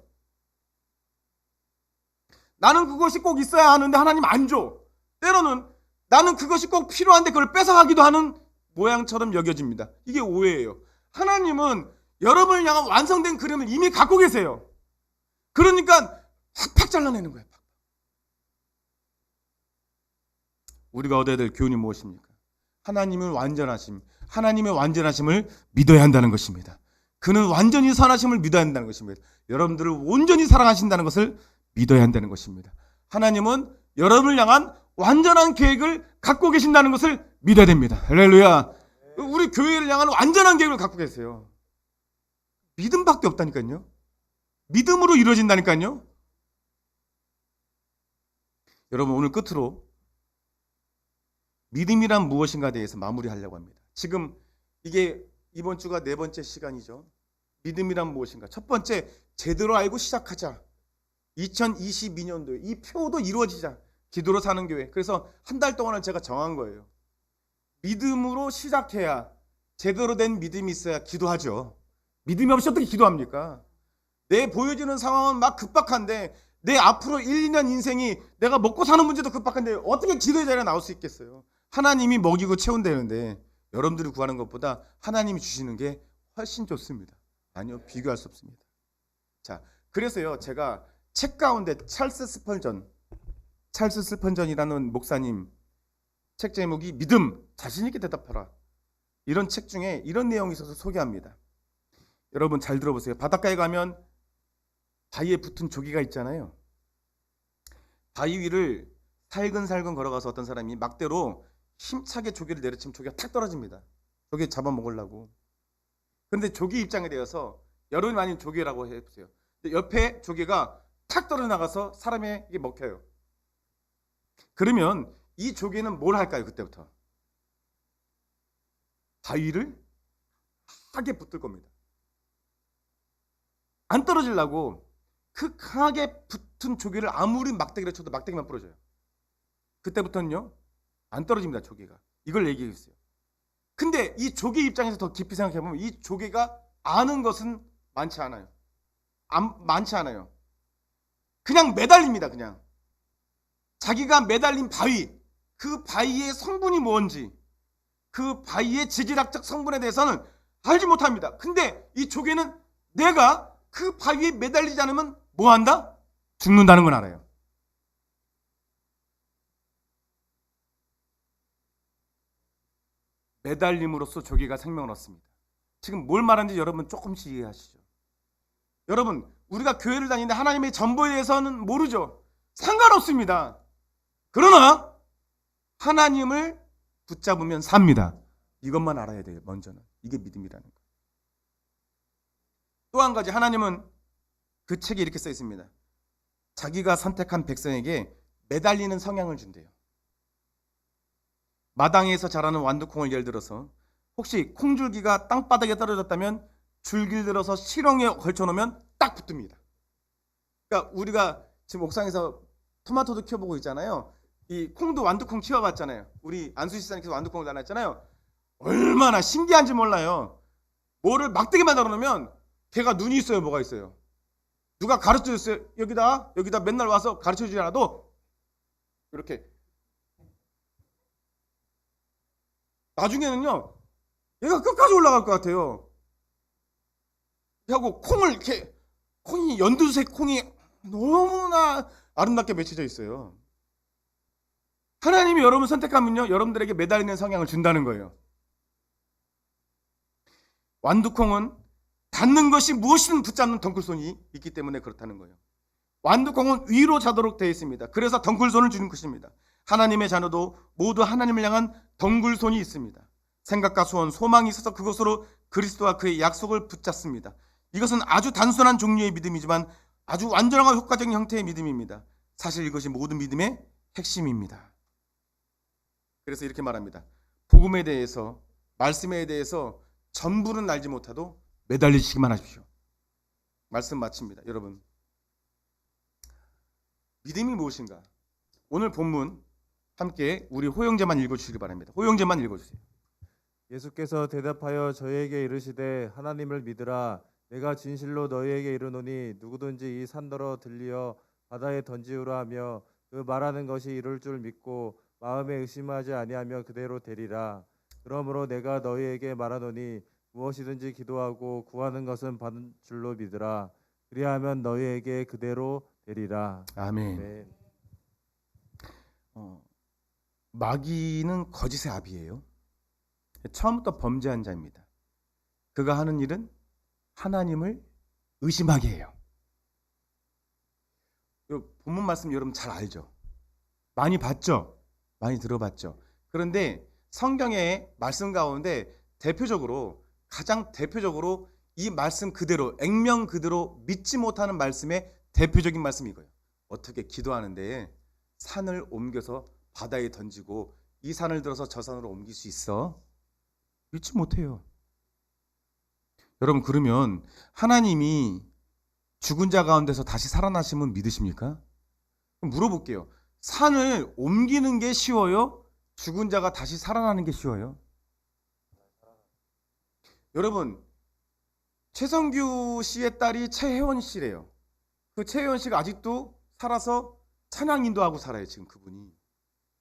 나는 그것이 꼭 있어야 하는데 하나님 안 줘. 때로는 나는 그것이 꼭 필요한데 그걸 뺏어가기도 하는 모양처럼 여겨집니다. 이게 오해예요. 하나님은 여러분을 향한 완성된 그림을 이미 갖고 계세요. 그러니까 팍팍 잘라내는 거예요. 우리가 얻어야 될 교훈이 무엇입니까? 하나님은 완전하심, 하나님의 완전하심을 믿어야 한다는 것입니다. 그는 완전히 선하심을 믿어야 한다는 것입니다. 여러분들을 온전히 사랑하신다는 것을 믿어야 한다는 것입니다. 하나님은 여러분을 향한 완전한 계획을 갖고 계신다는 것을 믿어야 됩니다. 할렐루야. 우리 교회를 향한 완전한 계획을 갖고 계세요. 믿음밖에 없다니까요. 믿음으로 이루어진다니까요. 여러분, 오늘 끝으로 믿음이란 무엇인가에 대해서 마무리하려고 합니다. 지금 이게 이번 주가 4번째 시간이죠. 믿음이란 무엇인가? 첫 번째, 제대로 알고 시작하자. 2022년도에 이 표도 이루어지자. 기도로 사는 교회. 그래서 한 달 동안은 제가 정한 거예요. 믿음으로 시작해야, 제대로 된 믿음이 있어야 기도하죠. 믿음이 없이 어떻게 기도합니까? 내 보여지는 상황은 막 급박한데, 내 앞으로 1, 2년 인생이 내가 먹고 사는 문제도 급박한데 어떻게 기도의 자리가 나올 수 있겠어요? 하나님이 먹이고 채운다는데 여러분들이 구하는 것보다 하나님이 주시는 게 훨씬 좋습니다. 아니요, 비교할 수 없습니다. 자, 그래서요, 제가 책 가운데 찰스 스펀전이라는 목사님 책 제목이 믿음, 자신 있게 대답하라. 이런 책 중에 이런 내용이 있어서 소개합니다. 여러분 잘 들어보세요. 바닷가에 가면 바위에 붙은 조개가 있잖아요. 바위 위를 살근살근 걸어가서 어떤 사람이 막대로 힘차게 조개를 내려치면 조개가 탁 떨어집니다. 조개 잡아먹으려고. 그런데 조개 입장에 대해서 여러분이 만약 조개라고 해보세요. 옆에 조개가 탁 떨어나가서 사람에게 먹혀요. 그러면 이 조개는 뭘 할까요? 그때부터 바위를 하게 붙들 겁니다. 안 떨어지려고 그 강하게 붙은 조개를 아무리 막대기를 쳐도 막대기만 부러져요. 그때부터는요, 안 떨어집니다, 조개가. 이걸 얘기했어요. 근데 이 조개 입장에서 더 깊이 생각해보면 이 조개가 아는 것은 많지 않아요. 많지 않아요. 그냥 매달립니다. 그냥 자기가 매달린 바위, 그 바위의 성분이 뭔지, 그 바위의 지질학적 성분에 대해서는 알지 못합니다. 근데 이 조개는 내가 그 바위에 매달리지 않으면 뭐 한다? 죽는다는 건 알아요. 매달림으로써 조개가 생명을 얻습니다. 지금 뭘 말하는지 여러분 조금씩 이해하시죠? 여러분, 우리가 교회를 다니는데 하나님의 전부에 대해서는 모르죠. 상관없습니다. 그러나 하나님을 붙잡으면 삽니다. 이것만 알아야 돼요. 먼저는. 이게 믿음이라는 거. 또 한 가지, 하나님은 그 책에 이렇게 써 있습니다. 자기가 선택한 백성에게 매달리는 성향을 준대요. 마당에서 자라는 완두콩을 예를 들어서 혹시 콩줄기가 땅바닥에 떨어졌다면 줄기를 들어서 실ong에 걸쳐놓으면 딱 붙습니다. 그러니까 우리가 지금 옥상에서 토마토도 키워보고 있잖아요. 이 콩도 완두콩 키워봤잖아요. 우리 안수희 시장님께서 완두콩을 나눴잖아요. 얼마나 신기한지 몰라요. 뭐를 막대기 만들어 놓으면 걔가 눈이 있어요, 뭐가 있어요. 누가 가르쳐줬어요. 여기다 맨날 와서 가르쳐주지 않아도 이렇게. 나중에는요, 얘가 끝까지 올라갈 것 같아요. 하고 콩을 이렇게, 콩이 연두색 콩이 너무나 아름답게 맺혀져 있어요. 하나님이 여러분 선택하면요, 여러분들에게 매달리는 성향을 준다는 거예요. 완두콩은 닿는 것이 무엇이든 붙잡는 덩굴손이 있기 때문에 그렇다는 거예요. 완두콩은 위로 자도록 되어 있습니다. 그래서 덩굴손을 주는 것입니다. 하나님의 자녀도 모두 하나님을 향한 덩굴손이 있습니다. 생각과 소원, 소망이 있어서 그것으로 그리스도와 그의 약속을 붙잡습니다. 이것은 아주 단순한 종류의 믿음이지만 아주 완전하고 효과적인 형태의 믿음입니다. 사실 이것이 모든 믿음의 핵심입니다. 그래서 이렇게 말합니다. 복음에 대해서, 말씀에 대해서 전부는 알지 못하도 매달리시기만 하십시오. 말씀 마칩니다. 여러분, 믿음이 무엇인가? 오늘 본문 함께 우리 호영제만 읽어주시기 바랍니다. 호영제만 읽어주세요. 예수께서 대답하여 저희에게 이르시되 하나님을 믿으라. 내가 진실로 너희에게 이르노니 누구든지 이 산더러 들리어 바다에 던지우라 하며 그 말하는 것이 이룰 줄 믿고 마음에 의심하지 아니하며 그대로 되리라. 그러므로 내가 너희에게 말하노니 무엇이든지 기도하고 구하는 것은 받은 줄로 믿으라. 그리하면 너희에게 그대로 되리라. 아멘. 네. 마귀는 거짓의 아비예요. 처음부터 범죄한 자입니다. 그가 하는 일은 하나님을 의심하게 해요. 본문 말씀 여러분 잘 알죠? 많이 봤죠? 많이 들어봤죠? 그런데 성경의 말씀 가운데 가장 대표적으로 이 말씀 그대로 액면 그대로 믿지 못하는 말씀의 대표적인 말씀이 이거예요. 어떻게 기도하는데 산을 옮겨서 바다에 던지고 이 산을 들어서 저 산으로 옮길 수 있어? 믿지 못해요. 여러분, 그러면 하나님이 죽은 자 가운데서 다시 살아나심은 믿으십니까? 그럼 물어볼게요. 산을 옮기는 게 쉬워요? 죽은 자가 다시 살아나는 게 쉬워요? 여러분, 최성규 씨의 딸이 최혜원 씨래요. 그 최혜원 씨가 아직도 살아서 찬양 인도하고 살아요, 지금 그분이.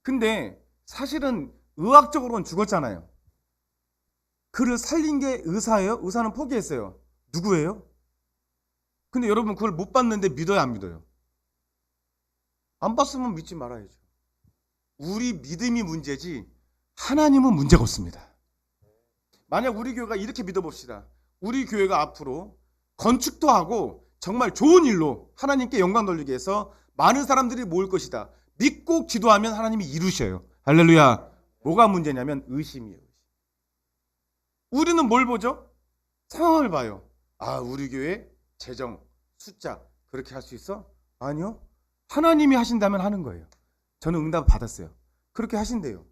근데 사실은 의학적으로는 죽었잖아요. 그를 살린 게 의사예요? 의사는 포기했어요. 누구예요? 근데 여러분, 그걸 못 봤는데 믿어요, 안 믿어요? 안 봤으면 믿지 말아야죠. 우리 믿음이 문제지 하나님은 문제가 없습니다. 만약 우리 교회가 이렇게 믿어봅시다. 우리 교회가 앞으로 건축도 하고 정말 좋은 일로 하나님께 영광 돌리기 위해서 많은 사람들이 모일 것이다. 믿고 기도하면 하나님이 이루셔요. 할렐루야. 뭐가 문제냐면 의심이에요. 우리는 뭘 보죠? 상황을 봐요. 아, 우리 교회 재정, 숫자 그렇게 할 수 있어? 아니요. 하나님이 하신다면 하는 거예요. 저는 응답 받았어요. 그렇게 하신대요.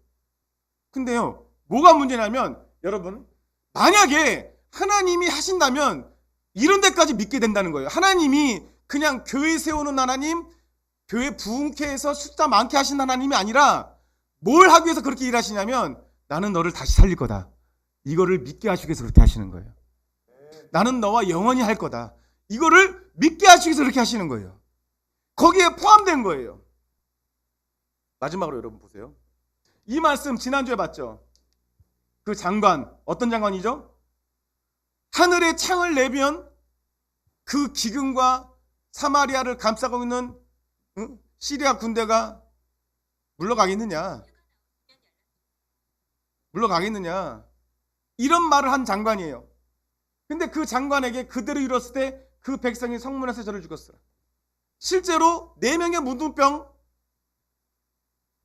근데요, 뭐가 문제냐면 여러분, 만약에 하나님이 하신다면 이런 데까지 믿게 된다는 거예요. 하나님이 그냥 교회 세우는 하나님, 교회 부흥케 해서 숫자 많게 하신 하나님이 아니라 뭘 하기 위해서 그렇게 일하시냐면 나는 너를 다시 살릴 거다. 이거를 믿게 하시기 위해서 그렇게 하시는 거예요. 나는 너와 영원히 할 거다. 이거를 믿게 하시기 위해서 그렇게 하시는 거예요. 거기에 포함된 거예요. 마지막으로 여러분 보세요. 이 말씀 지난주에 봤죠? 그 장관, 어떤 장관이죠? 하늘에 창을 내면 그 기근과 사마리아를 감싸고 있는 시리아 군대가 물러가겠느냐? 물러가겠느냐? 이런 말을 한 장관이에요. 근데 그 장관에게 그대로 이뤘을 때 그 백성이 성문에서 저를 죽였어요. 실제로 4명의 문둥병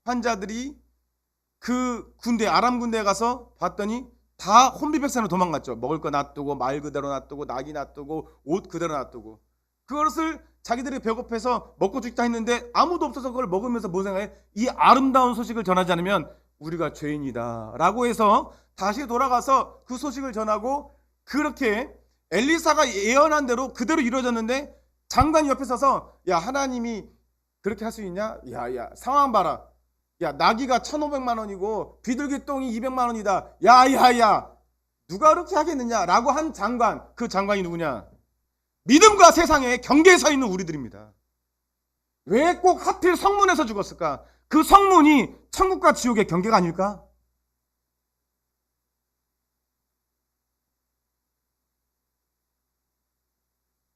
환자들이 그 군대, 아람 군대에 가서 봤더니 다 혼비백산으로 도망갔죠. 먹을 거 놔두고, 말 그대로 놔두고, 낙이 놔두고, 옷 그대로 놔두고. 그것을 자기들이 배고파서 먹고 죽자 했는데 아무도 없어서 그걸 먹으면서 뭐 생각해? 이 아름다운 소식을 전하지 않으면 우리가 죄인이다 라고 해서 다시 돌아가서 그 소식을 전하고, 그렇게 엘리사가 예언한 대로 그대로 이루어졌는데 장관이 옆에 서서 야, 하나님이 그렇게 할 수 있냐? 야, 상황 봐라. 야, 나귀가 1,500만 원이고 비둘기 똥이 200만 원이다. 야, 누가 그렇게 하겠느냐? 라고 한 장관, 그 장관이 누구냐? 믿음과 세상의 경계에 서 있는 우리들입니다. 왜 꼭 하필 성문에서 죽었을까? 그 성문이 천국과 지옥의 경계가 아닐까?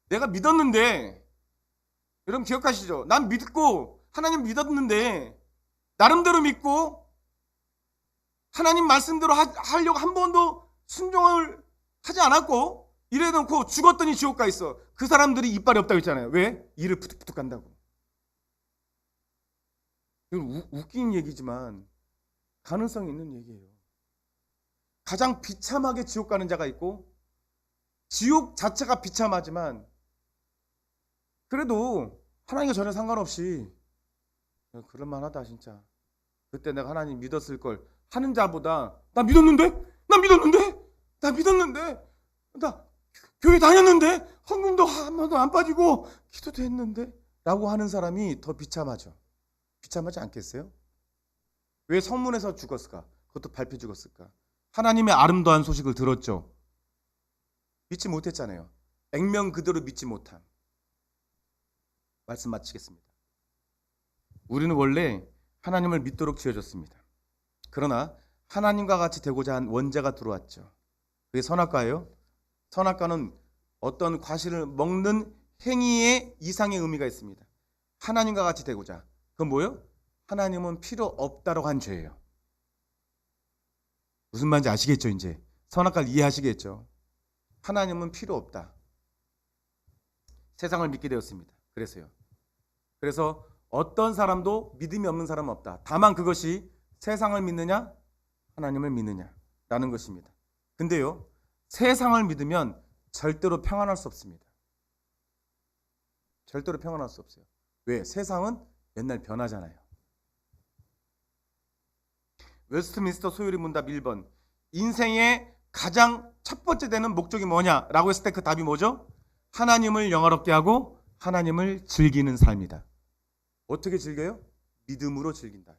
내가 믿었는데, 여러분 기억하시죠? 난 믿고 하나님 믿었는데 나름대로 믿고 하나님 말씀대로 하려고 한 번도 순종을 하지 않았고 이래놓고 죽었더니 지옥 가 있어. 그 사람들이 이빨이 없다고 했잖아요. 왜? 이를 푸득푸득 간다고. 이건 웃긴 얘기지만 가능성이 있는 얘기예요. 가장 비참하게 지옥 가는 자가 있고 지옥 자체가 비참하지만 그래도 하나님과 전혀 상관없이 그럴만하다 진짜. 그때 내가 하나님 믿었을 걸 하는 자보다 나 믿었는데 나 교회 다녔는데 헌금도 한 번도 안 빠지고 기도도 했는데 라고 하는 사람이 더 비참하죠. 비참하지 않겠어요? 왜 성문에서 죽었을까? 그것도 밟혀 죽었을까? 하나님의 아름다운 소식을 들었죠. 믿지 못했잖아요. 액면 그대로 믿지 못한. 말씀 마치겠습니다. 우리는 원래 하나님을 믿도록 지어졌습니다. 그러나 하나님과 같이 되고자 한 원죄가 들어왔죠. 그게 선악과예요. 선악과는 어떤 과실을 먹는 행위의 이상의 의미가 있습니다. 하나님과 같이 되고자. 그건 뭐예요? 하나님은 필요 없다라고 한 죄예요. 무슨 말인지 아시겠죠? 이제 선악과를 이해하시겠죠? 하나님은 필요 없다. 세상을 믿게 되었습니다. 그래서요. 그래서 어떤 사람도 믿음이 없는 사람은 없다. 다만 그것이 세상을 믿느냐, 하나님을 믿느냐라는 것입니다. 근데요, 세상을 믿으면 절대로 평안할 수 없습니다. 절대로 평안할 수 없어요. 왜? 세상은 맨날 변하잖아요. 웨스트민스터 소요리 문답 1번. 인생의 가장 첫 번째 되는 목적이 뭐냐라고 했을 때 그 답이 뭐죠? 하나님을 영화롭게 하고 하나님을 즐기는 삶이다. 어떻게 즐겨요? 믿음으로 즐긴다.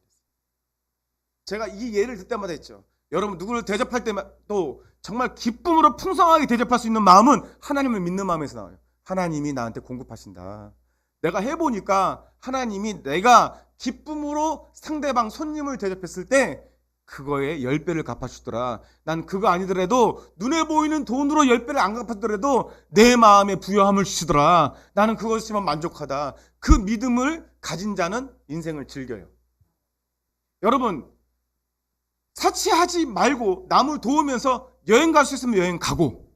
제가 이 예를 들 때마다 했죠. 여러분 누구를 대접할 때도 정말 기쁨으로 풍성하게 대접할 수 있는 마음은 하나님을 믿는 마음에서 나와요. 하나님이 나한테 공급하신다. 내가 해보니까 하나님이 내가 기쁨으로 상대방 손님을 대접했을 때 그거에 10배를 갚아주더라. 난 그거 아니더라도 눈에 보이는 돈으로 10배를 안 갚았더라도 내 마음에 부여함을 주시더라. 나는 그것이면 만족하다. 그 믿음을 가진 자는 인생을 즐겨요. 여러분 사치하지 말고 남을 도우면서 여행 갈 수 있으면 여행 가고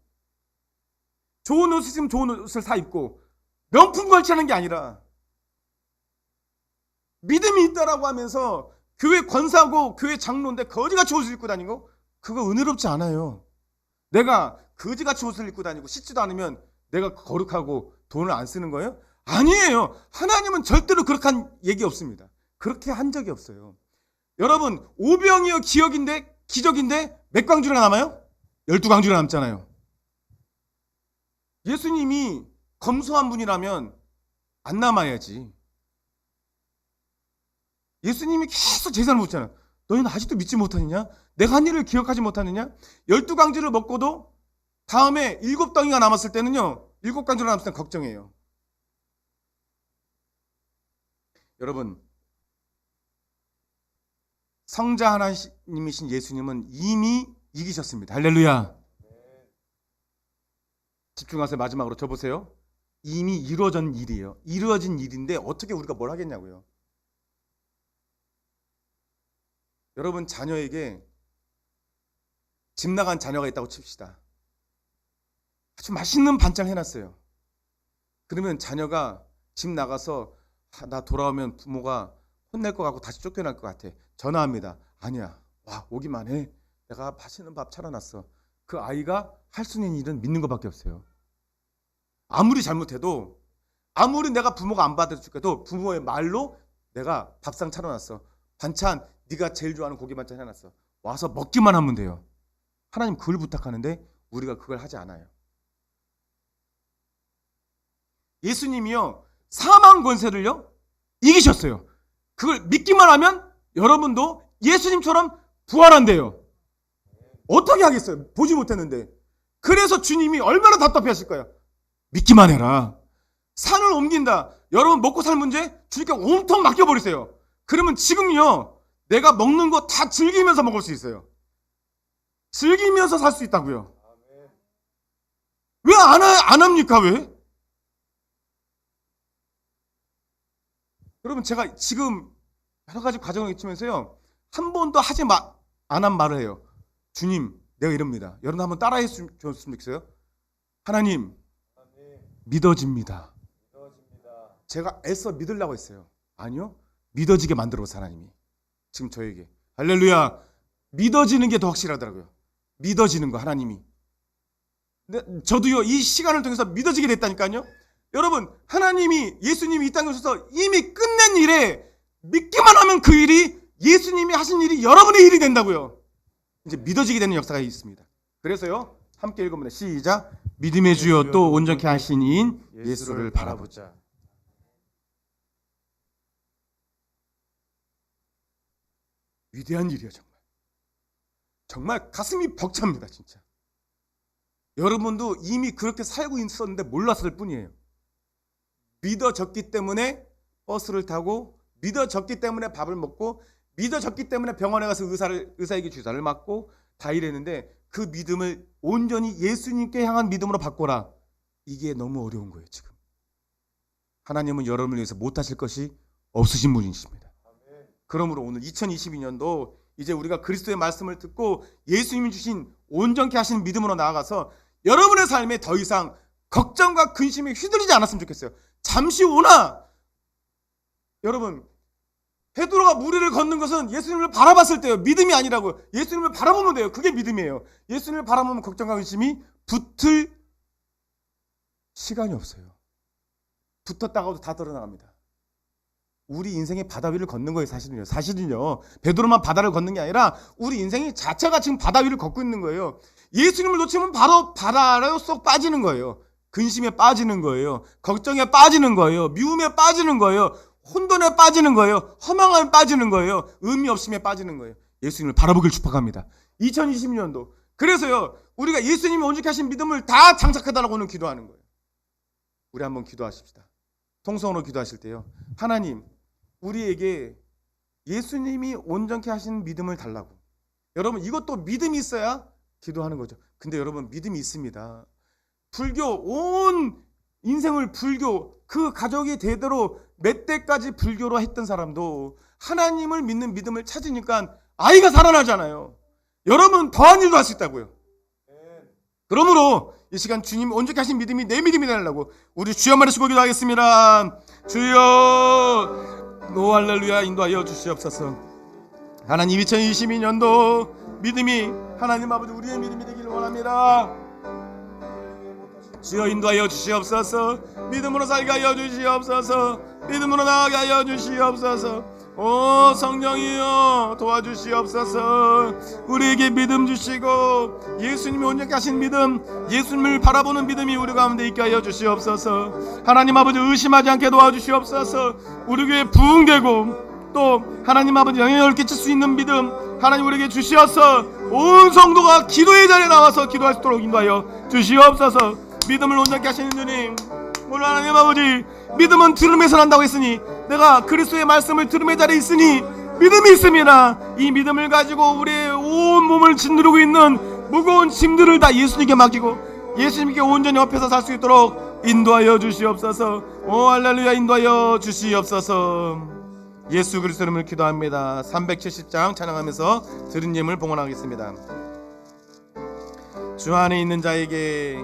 좋은 옷 있으면 좋은 옷을 사 입고 명품 걸치는 게 아니라 믿음이 있다라고 하면서 교회 권사고 교회 장로인데 거지같이 옷을 입고 다니고 그거 은혜롭지 않아요. 내가 거지같이 옷을 입고 다니고 씻지도 않으면 내가 거룩하고 돈을 안 쓰는 거예요? 아니에요. 하나님은 절대로 그렇게 한 얘기 없습니다. 그렇게 한 적이 없어요. 여러분 오병이어 기적인데 몇 광주나 남아요? 12광주나 남잖아요. 예수님이 검소한 분이라면 안 남아야지. 예수님이 계속 제사를 묻잖아. 너희는 아직도 믿지 못하느냐? 내가 한 일을 기억하지 못하느냐? 12광주를 먹고도 다음에 7덩이가 남았을 때는요. 7광주가 남았을 때는 걱정해요. 여러분 성자 하나님이신 예수님은 이미 이기셨습니다. 할렐루야. 집중하세요. 마지막으로 저 보세요. 이미 이루어진 일이에요. 이루어진 일인데 어떻게 우리가 뭘 하겠냐고요. 여러분 자녀에게 집 나간 자녀가 있다고 칩시다. 아주 맛있는 반찬 해놨어요. 그러면 자녀가 집 나가서 나 돌아오면 부모가 혼낼 것 같고 다시 쫓겨날 것 같아. 전화합니다. 아니야. 와 오기만 해. 내가 맛있는 밥 차려놨어. 그 아이가 할 수 있는 일은 믿는 것밖에 없어요. 아무리 잘못해도 아무리 내가 부모가 안 받아줄게도 부모의 말로 내가 밥상 차려놨어. 반찬 네가 제일 좋아하는 고기 반찬 해놨어. 와서 먹기만 하면 돼요. 하나님 그걸 부탁하는데 우리가 그걸 하지 않아요. 예수님이요 사망 권세를요 이기셨어요. 그걸 믿기만 하면 여러분도 예수님처럼 부활한대요. 어떻게 하겠어요? 보지 못했는데. 그래서 주님이 얼마나 답답해 하실 거예요. 믿기만 해라. 산을 옮긴다. 여러분 먹고 살 문제 주님께 온통 맡겨버리세요. 그러면 지금요 내가 먹는 거 다 즐기면서 먹을 수 있어요. 즐기면서 살 수 있다고요. 왜 안 합니까? 왜? 여러분 제가 지금 여러 가지 과정을 거치면서요 한 번도 안 한 말을 해요. 주님 내가 이럽니다. 여러분 한번 따라해 줬으면 좋겠어요. 하나님 믿어집니다. 제가 애써 믿으려고 했어요. 아니요. 믿어지게 만들어서 하나님이 지금 저에게 할렐루야 믿어지는 게 더 확실하더라고요. 믿어지는 거 하나님이. 근데 저도요 이 시간을 통해서 믿어지게 됐다니까요. 여러분 하나님이 예수님이 이 땅에 오셔서 이미 끝낸 일에 믿기만 하면 그 일이 예수님이 하신 일이 여러분의 일이 된다고요. 이제 믿어지게 되는 역사가 있습니다. 그래서요 함께 읽어보면 시작. 믿음의 주여 또 온전케 하신 이인 예수를 바라보자. 위대한 일이에요. 정말 가슴이 벅찹니다. 진짜 여러분도 이미 그렇게 살고 있었는데 몰랐을 뿐이에요. 믿어졌기 때문에 버스를 타고, 믿어졌기 때문에 밥을 먹고, 믿어졌기 때문에 병원에 가서 의사에게 주사를 맞고 다 이랬는데, 그 믿음을 온전히 예수님께 향한 믿음으로 바꿔라. 이게 너무 어려운 거예요. 지금 하나님은 여러분을 위해서 못하실 것이 없으신 분이십니다. 그러므로 오늘 2022년도 이제 우리가 그리스도의 말씀을 듣고 예수님이 주신 온전케 하시는 믿음으로 나아가서 여러분의 삶에 더 이상 걱정과 근심에 휘둘리지 않았으면 좋겠어요. 잠시 오나, 여러분, 베드로가 물 위를 걷는 것은 예수님을 바라봤을 때요. 믿음이 아니라고요. 예수님을 바라보면 돼요. 그게 믿음이에요. 예수님을 바라보면 걱정과 근심이 붙을 시간이 없어요. 붙었다가도 다 드러나갑니다. 우리 인생의 바다 위를 걷는 거예요. 사실은요. 베드로만 바다를 걷는 게 아니라 우리 인생이 자체가 지금 바다 위를 걷고 있는 거예요. 예수님을 놓치면 바로 바다로 쏙 빠지는 거예요. 근심에 빠지는 거예요. 걱정에 빠지는 거예요. 미움에 빠지는 거예요. 혼돈에 빠지는 거예요. 허망함에 빠지는 거예요. 의미 없음에 빠지는 거예요. 예수님을 바라보길 축복합니다. 2022년도. 그래서요, 우리가 예수님이 온전케 하신 믿음을 다 장착해달라고는 기도하는 거예요. 우리 한번 기도하십시다. 통성으로 기도하실 때요, 하나님, 우리에게 예수님이 온전케 하신 믿음을 달라고. 여러분, 이것도 믿음이 있어야 기도하는 거죠. 근데 여러분, 믿음이 있습니다. 불교, 온 인생을 불교, 그 가족이 대대로 몇 대까지 불교로 했던 사람도 하나님을 믿는 믿음을 찾으니까 아이가 살아나잖아요. 여러분, 더한 일도 할 수 있다고요. 그러므로 이 시간 주님 온전케 하신 믿음이 내 믿음이 되려고 우리 주여 말씀을 기도하겠습니다. 주여, 노 할렐루야, 인도하여 주시옵소서. 하나님, 2022년도 믿음이 하나님 아버지 우리의 믿음이 되기를 원합니다. 주여, 인도하여 주시옵소서. 믿음으로 살게 하여 주시옵소서. 믿음으로 나아가게 하여 주시옵소서. 오 성령이여, 도와주시옵소서. 우리에게 믿음 주시고 예수님이 온전케 하신 믿음, 예수님을 바라보는 믿음이 우리 가운데 있게 하여 주시옵소서. 하나님 아버지, 의심하지 않게 도와주시옵소서. 우리 교회 부흥되고 또 하나님 아버지 영향을 끼칠 수 있는 믿음 하나님 우리에게 주시어서 온 성도가 기도의 자리에 나와서 기도할 수 있도록 인도하여 주시옵소서. 믿음을 온전케 하시는 주님, 오늘 하나님 아버지, 믿음은 들음에서 난다고 했으니 내가 그리스도의 말씀을 들음의 자리에 있으니 믿음이 있습니다. 이 믿음을 가지고 우리의 온 몸을 짓누르고 있는 무거운 짐들을 다 예수님께 맡기고 예수님께 온전히 업혀서 살 수 있도록 인도하여 주시옵소서. 오 할렐루야, 인도하여 주시옵소서. 예수 그리스도 이름으로 기도합니다. 370장 찬양하면서 들은 예물 봉헌하겠습니다. 주 안에 있는 자에게,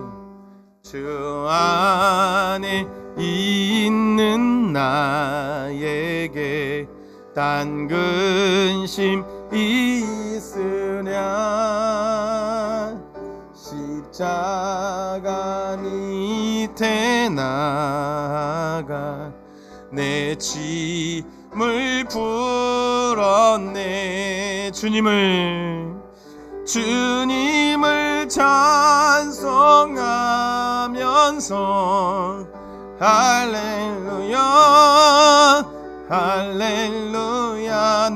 주 안에 있는 나에게 단 근심 있으랴. 십자가 밑에 나가 내 짐을 풀었네. 주님을 찬송하면서 할렐루야, 할렐루야.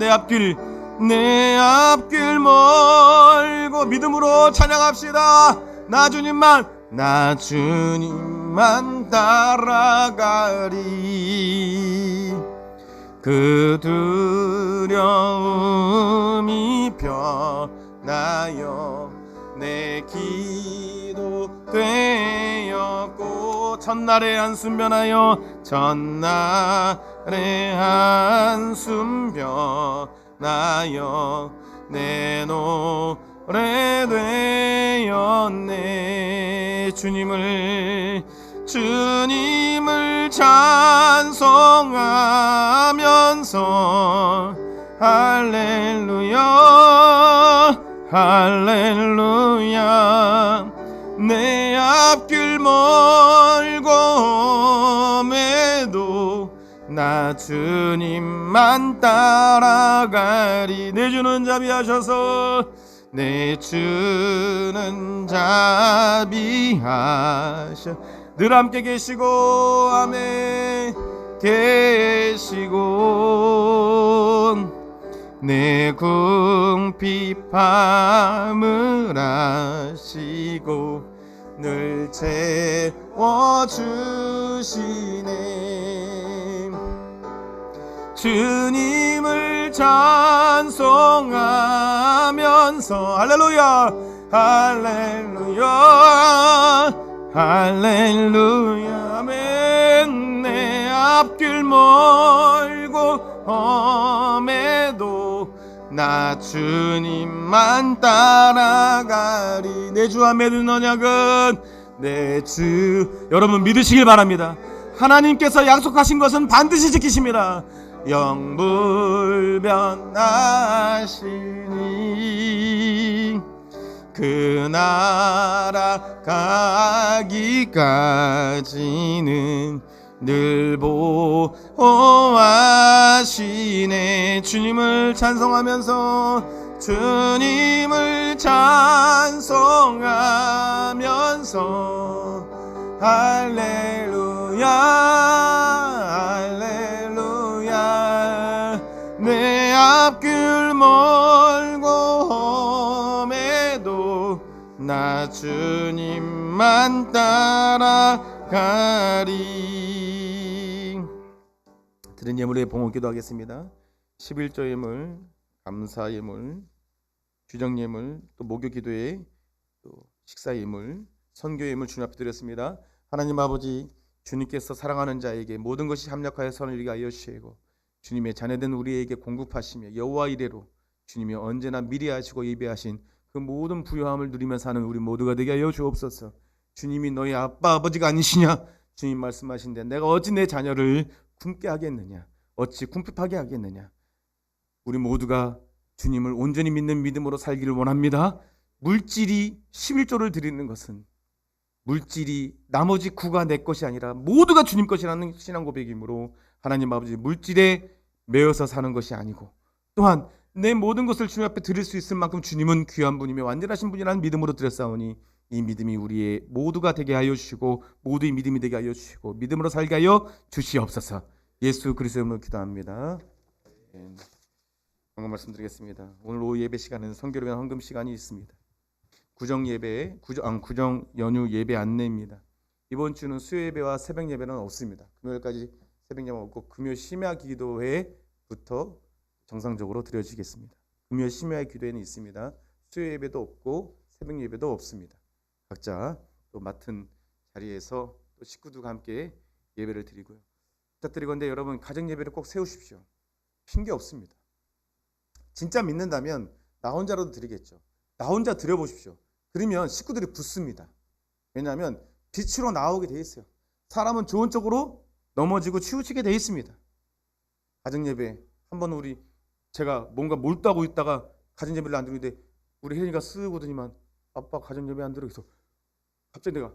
내 앞길 멀고 믿음으로 찬양합시다. 나 주님만 따라가리. 그 두려움이 변하여 내 기도 되었고, 첫날의 한숨 변하여, 첫날의 한숨 변하여 내 노래 되었네. 주님을 찬송하면서 할렐루야, 할렐루야. 내 앞길 멀고 매도 나 주님만 따라가리. 내 주는 자비하셔서, 내 주는 자비하셔 늘 함께 계시고, 아멘. 계시고 내 궁핍함을 아시고 늘 채워주시네. 주님을 찬송하면서 할렐루야 할렐루야 할렐루야 아멘. 내 앞길 멀고 험해도 나 주님만 따라가리. 내 주와 맺은 언약은 내 주. 여러분 믿으시길 바랍니다. 하나님께서 약속하신 것은 반드시 지키십니다. 영불변하시니 그 나라 가기까지는 늘 보호하시네. 주님을 찬송하면서 주님을 찬송하면서 할렐루야 할렐루야. 내 앞길 멀고 험해도 나 주님만 따라가리. 드린 예물에 봉헌 기도하겠습니다. 11조 예물, 감사 예물, 주정 예물, 또 목요 기도에 또 식사 예물, 선교 예물 주님 앞에 드렸습니다. 하나님 아버지, 주님께서 사랑하는 자에게 모든 것이 합력하여 선을 이루게 하여 주시고 주님의 자녀된 우리에게 공급하시며 여호와 이레로 주님이 언제나 미리 하시고 예배하신 그 모든 부요함을 누리며 사는 우리 모두가 되게 하여 주옵소서. 주님이 너희 아빠 아버지가 아니시냐? 주님 말씀하신데 내가 어찌 내 자녀를 굶게 하겠느냐? 어찌 궁핍하게 하겠느냐? 우리 모두가 주님을 온전히 믿는 믿음으로 살기를 원합니다. 물질이 11조를 드리는 것은 물질이 나머지 구가 내 것이 아니라 모두가 주님 것이라는 신앙 고백이므로 하나님 아버지 모질에 매여서 사는 것이 아니고 또한 내 모든 것을 주님 앞에 드릴 수 있을 만큼 주님은 귀한 분이며 완전하신 분이라는 믿음으로 드렸사오니 이 믿음이 우리의 모두가 되게 하여 주시고 모두의 믿음이 되게 하여 주시고 믿음으로 살게 하여 주시옵소서. 예수 그리스도의 이름으로 기도합니다. 방금 말씀드리겠습니다. 오늘 오후 예배 시간은 선교를 위한 헌금 시간이 있습니다. 구정 연휴 예배 안내입니다. 이번 주는 수요 예배와 새벽 예배는 없습니다. 금요일까지 새벽 예배 없고 금요 심야 기도회부터 정상적으로 드려지겠습니다. 금요 심야 기도회는 있습니다. 수요 예배도 없고 새벽 예배도 없습니다. 각자 또 맡은 자리에서 또 식구들과 함께 예배를 드리고요. 부탁드리건데 여러분 가정 예배를 꼭 세우십시오. 핑계 없습니다. 진짜 믿는다면 나 혼자라도 드리겠죠. 나 혼자 드려보십시오. 그러면 식구들이 붙습니다. 왜냐하면 빛으로 나오게 돼 있어요. 사람은 좋은 쪽으로 넘어지고 치우치게 돼 있습니다. 가정 예배 한번 제가 뭔가 몰두하고 있다가 가정 예배를 안 드리는데 우리 혜린이가 쓱 오더니만 아빠 가정 예배 안 들어 있어. 갑자기 내가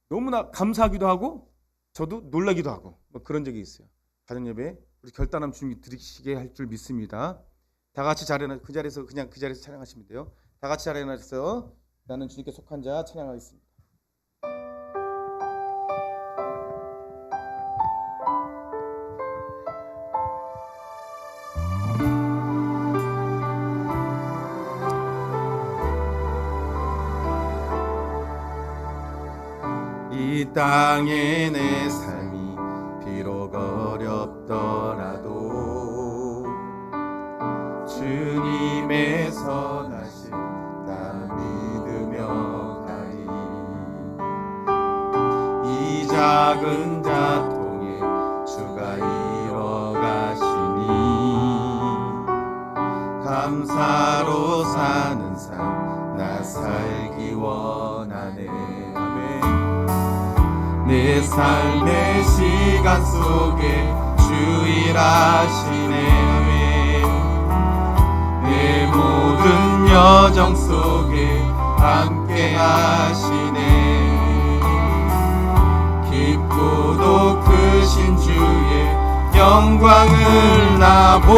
너무나 감사하기도 하고 저도 놀라기도 하고 뭐 그런 적이 있어요. 가정 예배 우리 결단함 주님이 드리시게 할 줄 믿습니다. 다 같이 그 자리에서 찬양하시면 돼요. 다 같이 자리에 나서 나는 주님께 속한 자 찬양하겠습니다. 이 땅에 내 삶이 비록 어렵더라도 주님의 선하심 나 믿으며 가리. 이 작은 자통에 주가 이뤄가시니 감사로 사는 삶 나 살기 원하네. 아멘. 내 삶의 시간 속에 주 일하시네. 내 모든 여정 속에 함께 하시네. 깊고도 크신 주의 영광을 나 보리라.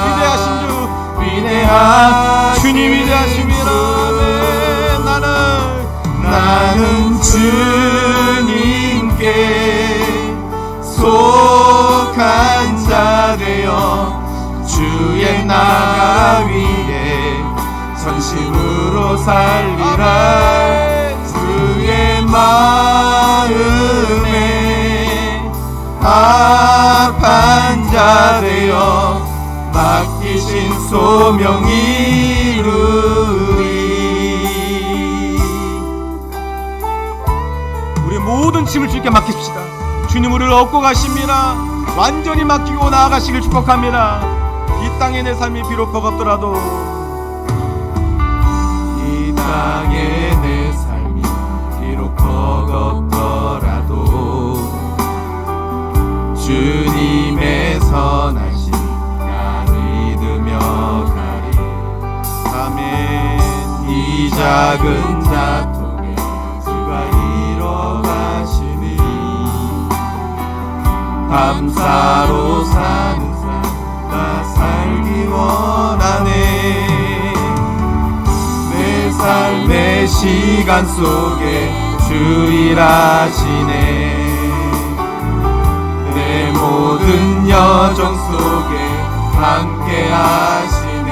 위대하신 주, 위대한 주님 위대하십니다. 나는 주님께 속한 자 되어 주 주의 나라 위에 전심으로 살리라. 주의 마음에 합한 자 되어 맡기신 소명 이루리. 우리 모든 짐을 주님께 맡깁시다. 주님 우리를 얻고 가십니다. 완전히 맡기고 나아가시길 축복합니다. 이 땅에 내 삶이 비록 버겁더라도, 이 땅에 내 삶이 비록 버겁더라도 주님의 선하신 나 믿으며 가리. 아멘. 이 작은 자통에 주가 이뤄가시니 감사로 사는 삶 나 살기 원하네. 내 삶의 시간 속에 주 일하시네. 내 모든 여정 속에 함께 하시네.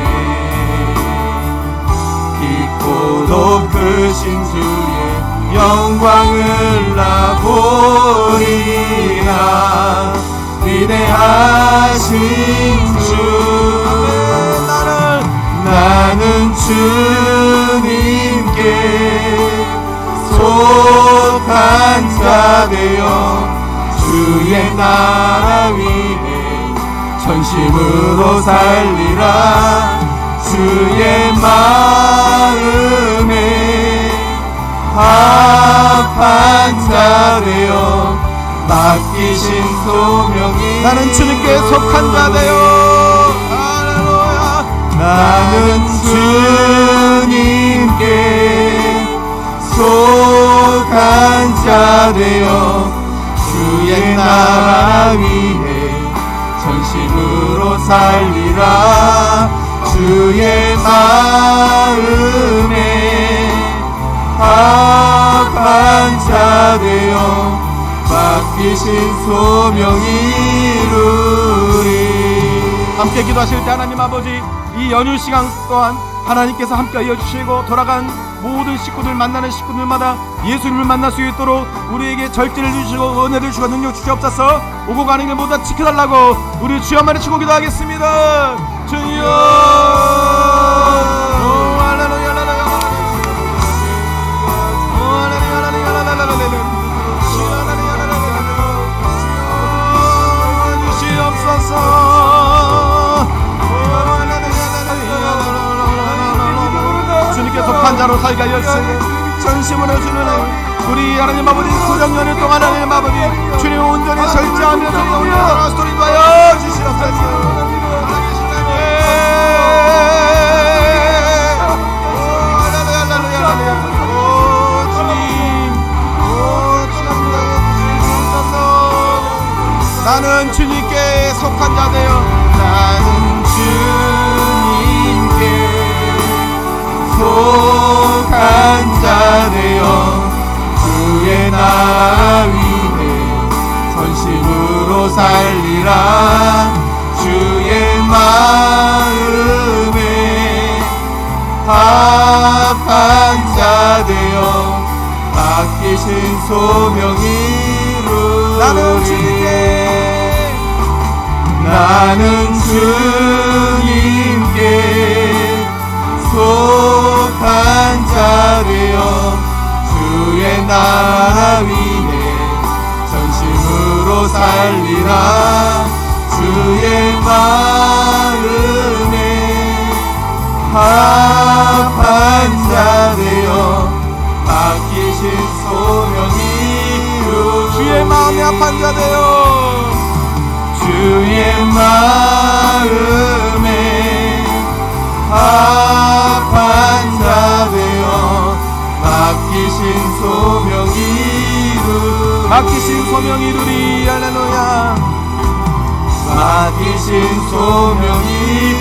깊고 높으신 주의 영광을 나 보리라. 위대하신 주, 나는 주님께 속한 자 되어 주의 나라 위에 전심으로 살리라. 주의 마음에 합한 자 되어 맡기신 소명이. 나는 주님께 속한 자 되어, 할렐루야. 나는 주님께 속한 자 되어 주의 나라 위에 전심으로 살리라. 주의 마음에 합한 자 되어 맡기신 소명 이루리. 함께 기도하실 때 하나님 아버지, 이 연휴 시간 동안 하나님께서 함께 이어주시고 돌아간 모든 식구들, 만나는 식구들마다 예수님을 만날 수 있도록 우리에게 절제를 주시고 은혜를 주시고 능력 주시옵소서. 오고 가는 길 모두 지켜달라고 우리 주여만의 치고 기도하겠습니다. 주여. 주님께 속한 자로 살게 하였으니 전심으로 주는 우리 하나님 아버지 구정연일 동안 하나님 아버지 주님 온전히 절제하며 주님 온전히 나라스토리 하여 주시옵소서. 나는 주님께 속한 자 되어, 나는 주님께 속한 자 되어 주의 나라 위에 전심으로 살리라. 주의 마음에 합한 자 되어 맡기신 소명이 나는 주님께, 나는 주님께 속한 자 되어 주의 나라 위에 전심으로 살리라. 주의 마음에 합한 자 되어 맡기신 소명이 주의 마음에 합한 자 되어, 주의 마음에 합한 자 되어 맡기신 소명 이루리. 맡기신 소명 이루리. 할렐루야. 맡기신 소명 이루리.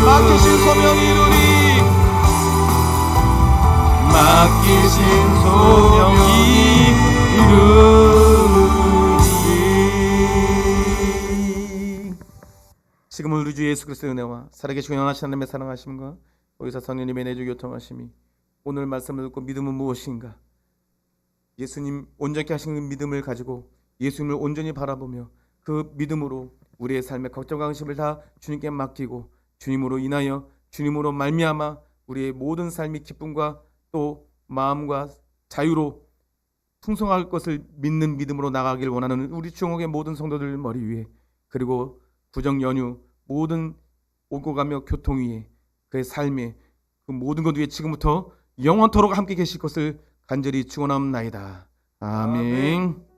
맡기신 소명 이루리. 맡기신 소명 이루리. 지금은 우리 우리 주 예수 그리스도의 은혜와 살아계시고 영원하신 하나님의 사랑하심과 거기서 성령님의 내주 교통하심이 오늘 말씀을 듣고 믿음은 무엇인가? 예수님 온전케 하신 그 믿음을 가지고 예수님을 온전히 바라보며 그 믿음으로 우리의 삶의 걱정과 근심을 다 주님께 맡기고 주님으로 인하여 주님으로 말미암아 우리의 모든 삶이 기쁨과 또 마음과 자유로 풍성할 것을 믿는 믿음으로 나가길 원하는 우리 중옥의 모든 성도들 머리 위에 그리고 구정 연휴 모든 오고 가며 교통 위에 그의 삶에 그 모든 것 위에 지금부터 영원토록 함께 계실 것을 간절히 축원합나이다. 아멘.